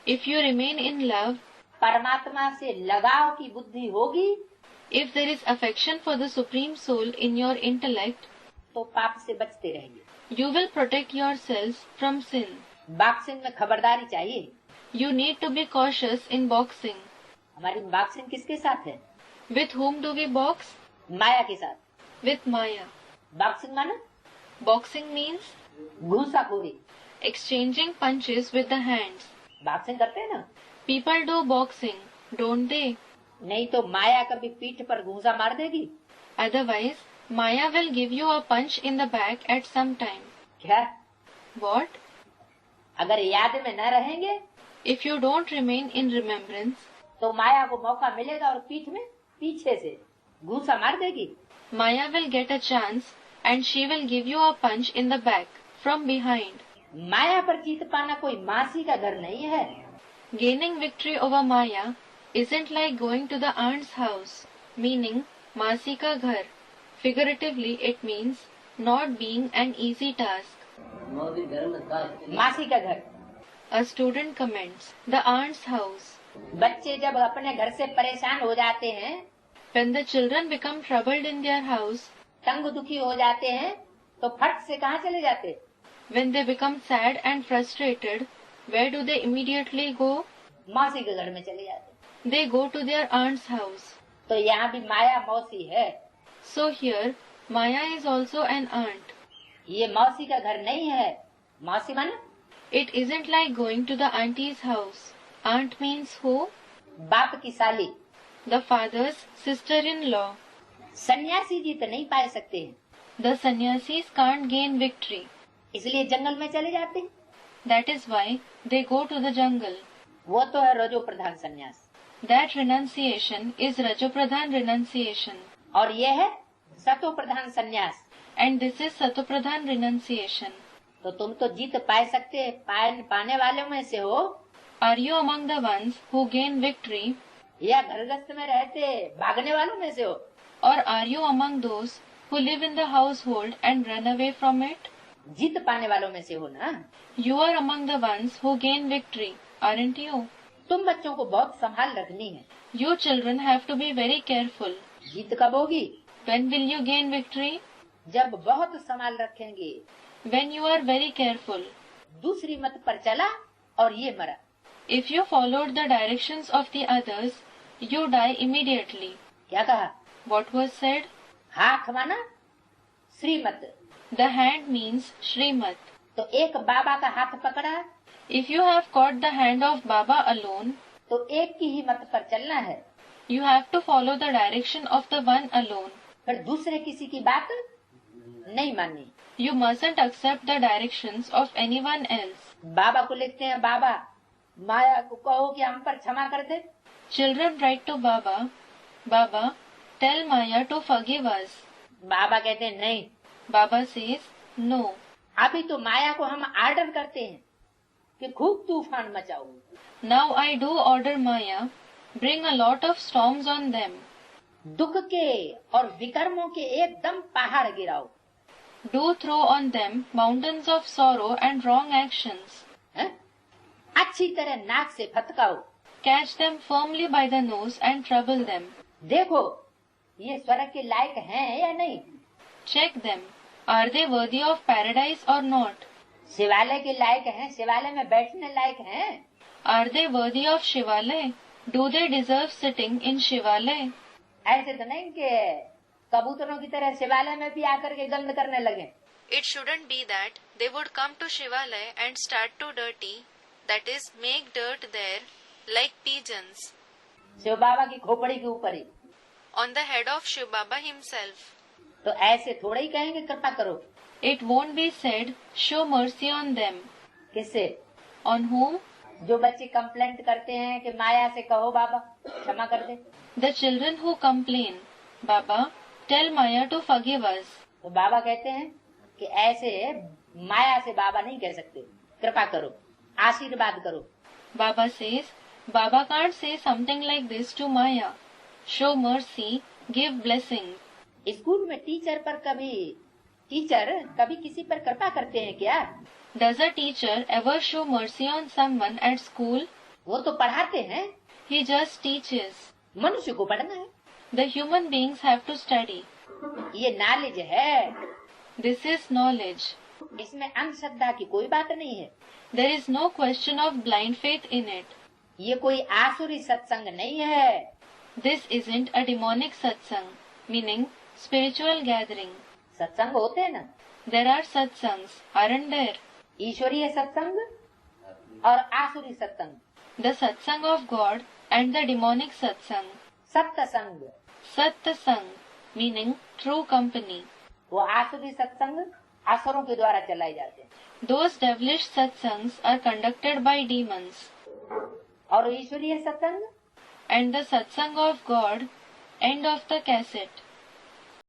If you remain in love, परमात्मा से लगाव की बुद्धि होगी, if there is affection for the Supreme Soul in your intellect, तो पाप से बचते रहेंगे। you will protect yourselves from sin. Boxing में खबरदारी चाहिए। You need to be cautious in boxing. हमारी बॉक्सिंग किसके साथ है? With whom do we box? माया के साथ। With Maya. बॉक्सिंग माना Boxing means घूसाखोरी। exchanging punches with the hands. Boxing करते हैं ना? People do boxing, don't they? नहीं तो माया कभी पीठ पर घूसा मार देगी। Otherwise, Maya will give you a punch in the back at some time. क्या? What? अगर याद में न रहेंगे If you don't remain in remembrance, तो माया को मौका मिलेगा और पीठ में पीछे से घूसा मार देगी। Maya will get a chance and she will give you a punch in the back from behind. माया पर जीत पाना कोई मासी का घर नहीं है। Gaining victory over Maya isn't like going to the aunt's house. meaning मासी का घर. Figuratively, it means not being an easy task. मासी का घर. A student comments, the aunt's house. बच्चे जब अपने घर से परेशान हो जाते हैं, When the children become troubled in their house, तंग दुखी हो जाते हैं, तो फट से कहाँ चले जाते? when they become sad and frustrated, where do they immediately go? मौसी के घर में चले जाते. They go to their aunt's house. तो यहाँ भी माया मौसी है. So here, Maya is also an aunt. ये मौसी का घर नहीं है. मौसी माने It isn't like going to the auntie's house. Aunt means who? बाप की साली. The father's sister-in-law. सन्यासी जीत नहीं पा सकते हैं, The sannyasis can't gain victory. इसलिए जंगल में चले जाते हैं. That is why they go to the jungle. वो तो है रजो प्रधान सन्यास. That renunciation is Rajopradhan renunciation. और ये है सतो प्रधान सन्यास. And this is Satopradhan renunciation. तो तुम तो जीत पा सकते पाने वालों में से हो, Are you among the ones who gain victory, या घर गृहस्थ में रहते भागने वालों में से हो? or are you among those who live in the household and run away from it? जीत पाने वालों में से हो ना. You are among the ones who gain victory, aren't you? तुम बच्चों को बहुत संभाल रखनी है. You children have to be very careful. जीत कब होगी? When will you gain victory? जब बहुत संभाल रखेंगे. When you are very careful. दूसरी मत पर चला और ये मरा. If you followed the directions of the others, you die immediately. क्या कहा? What was said? हाथ माना श्रीमत. The hand means Shrimat. तो एक बाबा का हाथ पकड़ा If you have caught the hand of Baba alone, तो एक की ही मत पर चलना है. you have to follow the direction of the one alone. फिर दूसरे किसी की बात नहीं माननी. You mustn't accept the directions of anyone else. बाबा को लिखते हैं, बाबा माया को कहो कि हम पर क्षमा कर दे. Children write to Baba, Baba, tell Maya to forgive us. बाबा कहते हैं नहीं. Baba says, no. अभी तो माया को हम आर्डर करते हैं कि खूब तूफान मचाओ. Now I do order Maya, bring a lot of storms on them. दुख के और विकर्मों के एकदम पहाड़ गिराओ. Do throw on them mountains of sorrow and wrong actions. है? अच्छी तरह नाक से फटकाओ. Catch them firmly by the nose and trouble them. देखो ये स्वर्ग के लायक हैं या नहीं. Check them. Are they worthy of paradise or not? शिवालय के लायक हैं, शिवालय में बैठने लायक हैं. Are they worthy of Shivalay? Do they deserve sitting in Shivalay? ऐसे तो नहीं कि कबूतरों की तरह शिवालय में भी आकर के गंद करने लगे. It shouldn't be that they would come to Shivalay and start to dirty, that is, make dirt there, like pigeons, Shiv बाबा की खोपड़ी के ऊपर ही. on the head of Shiv Baba himself. तो ऐसे थोड़ा ही कहेंगे कृपा करो. It won't be said, show mercy on them. किससे? On whom? जो बच्चे कंप्लेंट करते हैं कि माया से कहो बाबा क्षमा कर दे. The children who complain, Baba, tell Maya to forgive us. तो बाबा कहते हैं कि ऐसे माया से बाबा नहीं कह सकते, कृपा करो, आशीर्वाद करो. Baba says, Baba can't say something like this to Maya. Show mercy, give blessing. School में टीचर कभी किसी पर कृपा करते हैं क्या? Does a teacher ever show mercy on someone at school? वो तो पढ़ाते हैं. He just teaches. मनुष्य को पढ़ना है. The human beings have to study. ये नॉलेज है. This is knowledge. इसमें अंधश्रद्धा की कोई बात नहीं है. There is no question of blind faith in it. ये कोई आसुरी सत्संग नहीं है. This isn't a demonic satsang, meaning spiritual gathering. सत्संग होते हैं ना. There are satsangs, aren't there? ईश्वरीय सत्संग और आसुरी सत्संग. The satsang of God and the demonic satsang. सत्संग. Satsang, meaning true company. वो आसुरी सत्संग असुरों के द्वारा चलाए जाते हैं. Those devilish satsangs are conducted by demons. और ईश्वरीय सत्संग And the satsang of God, end of the cassette.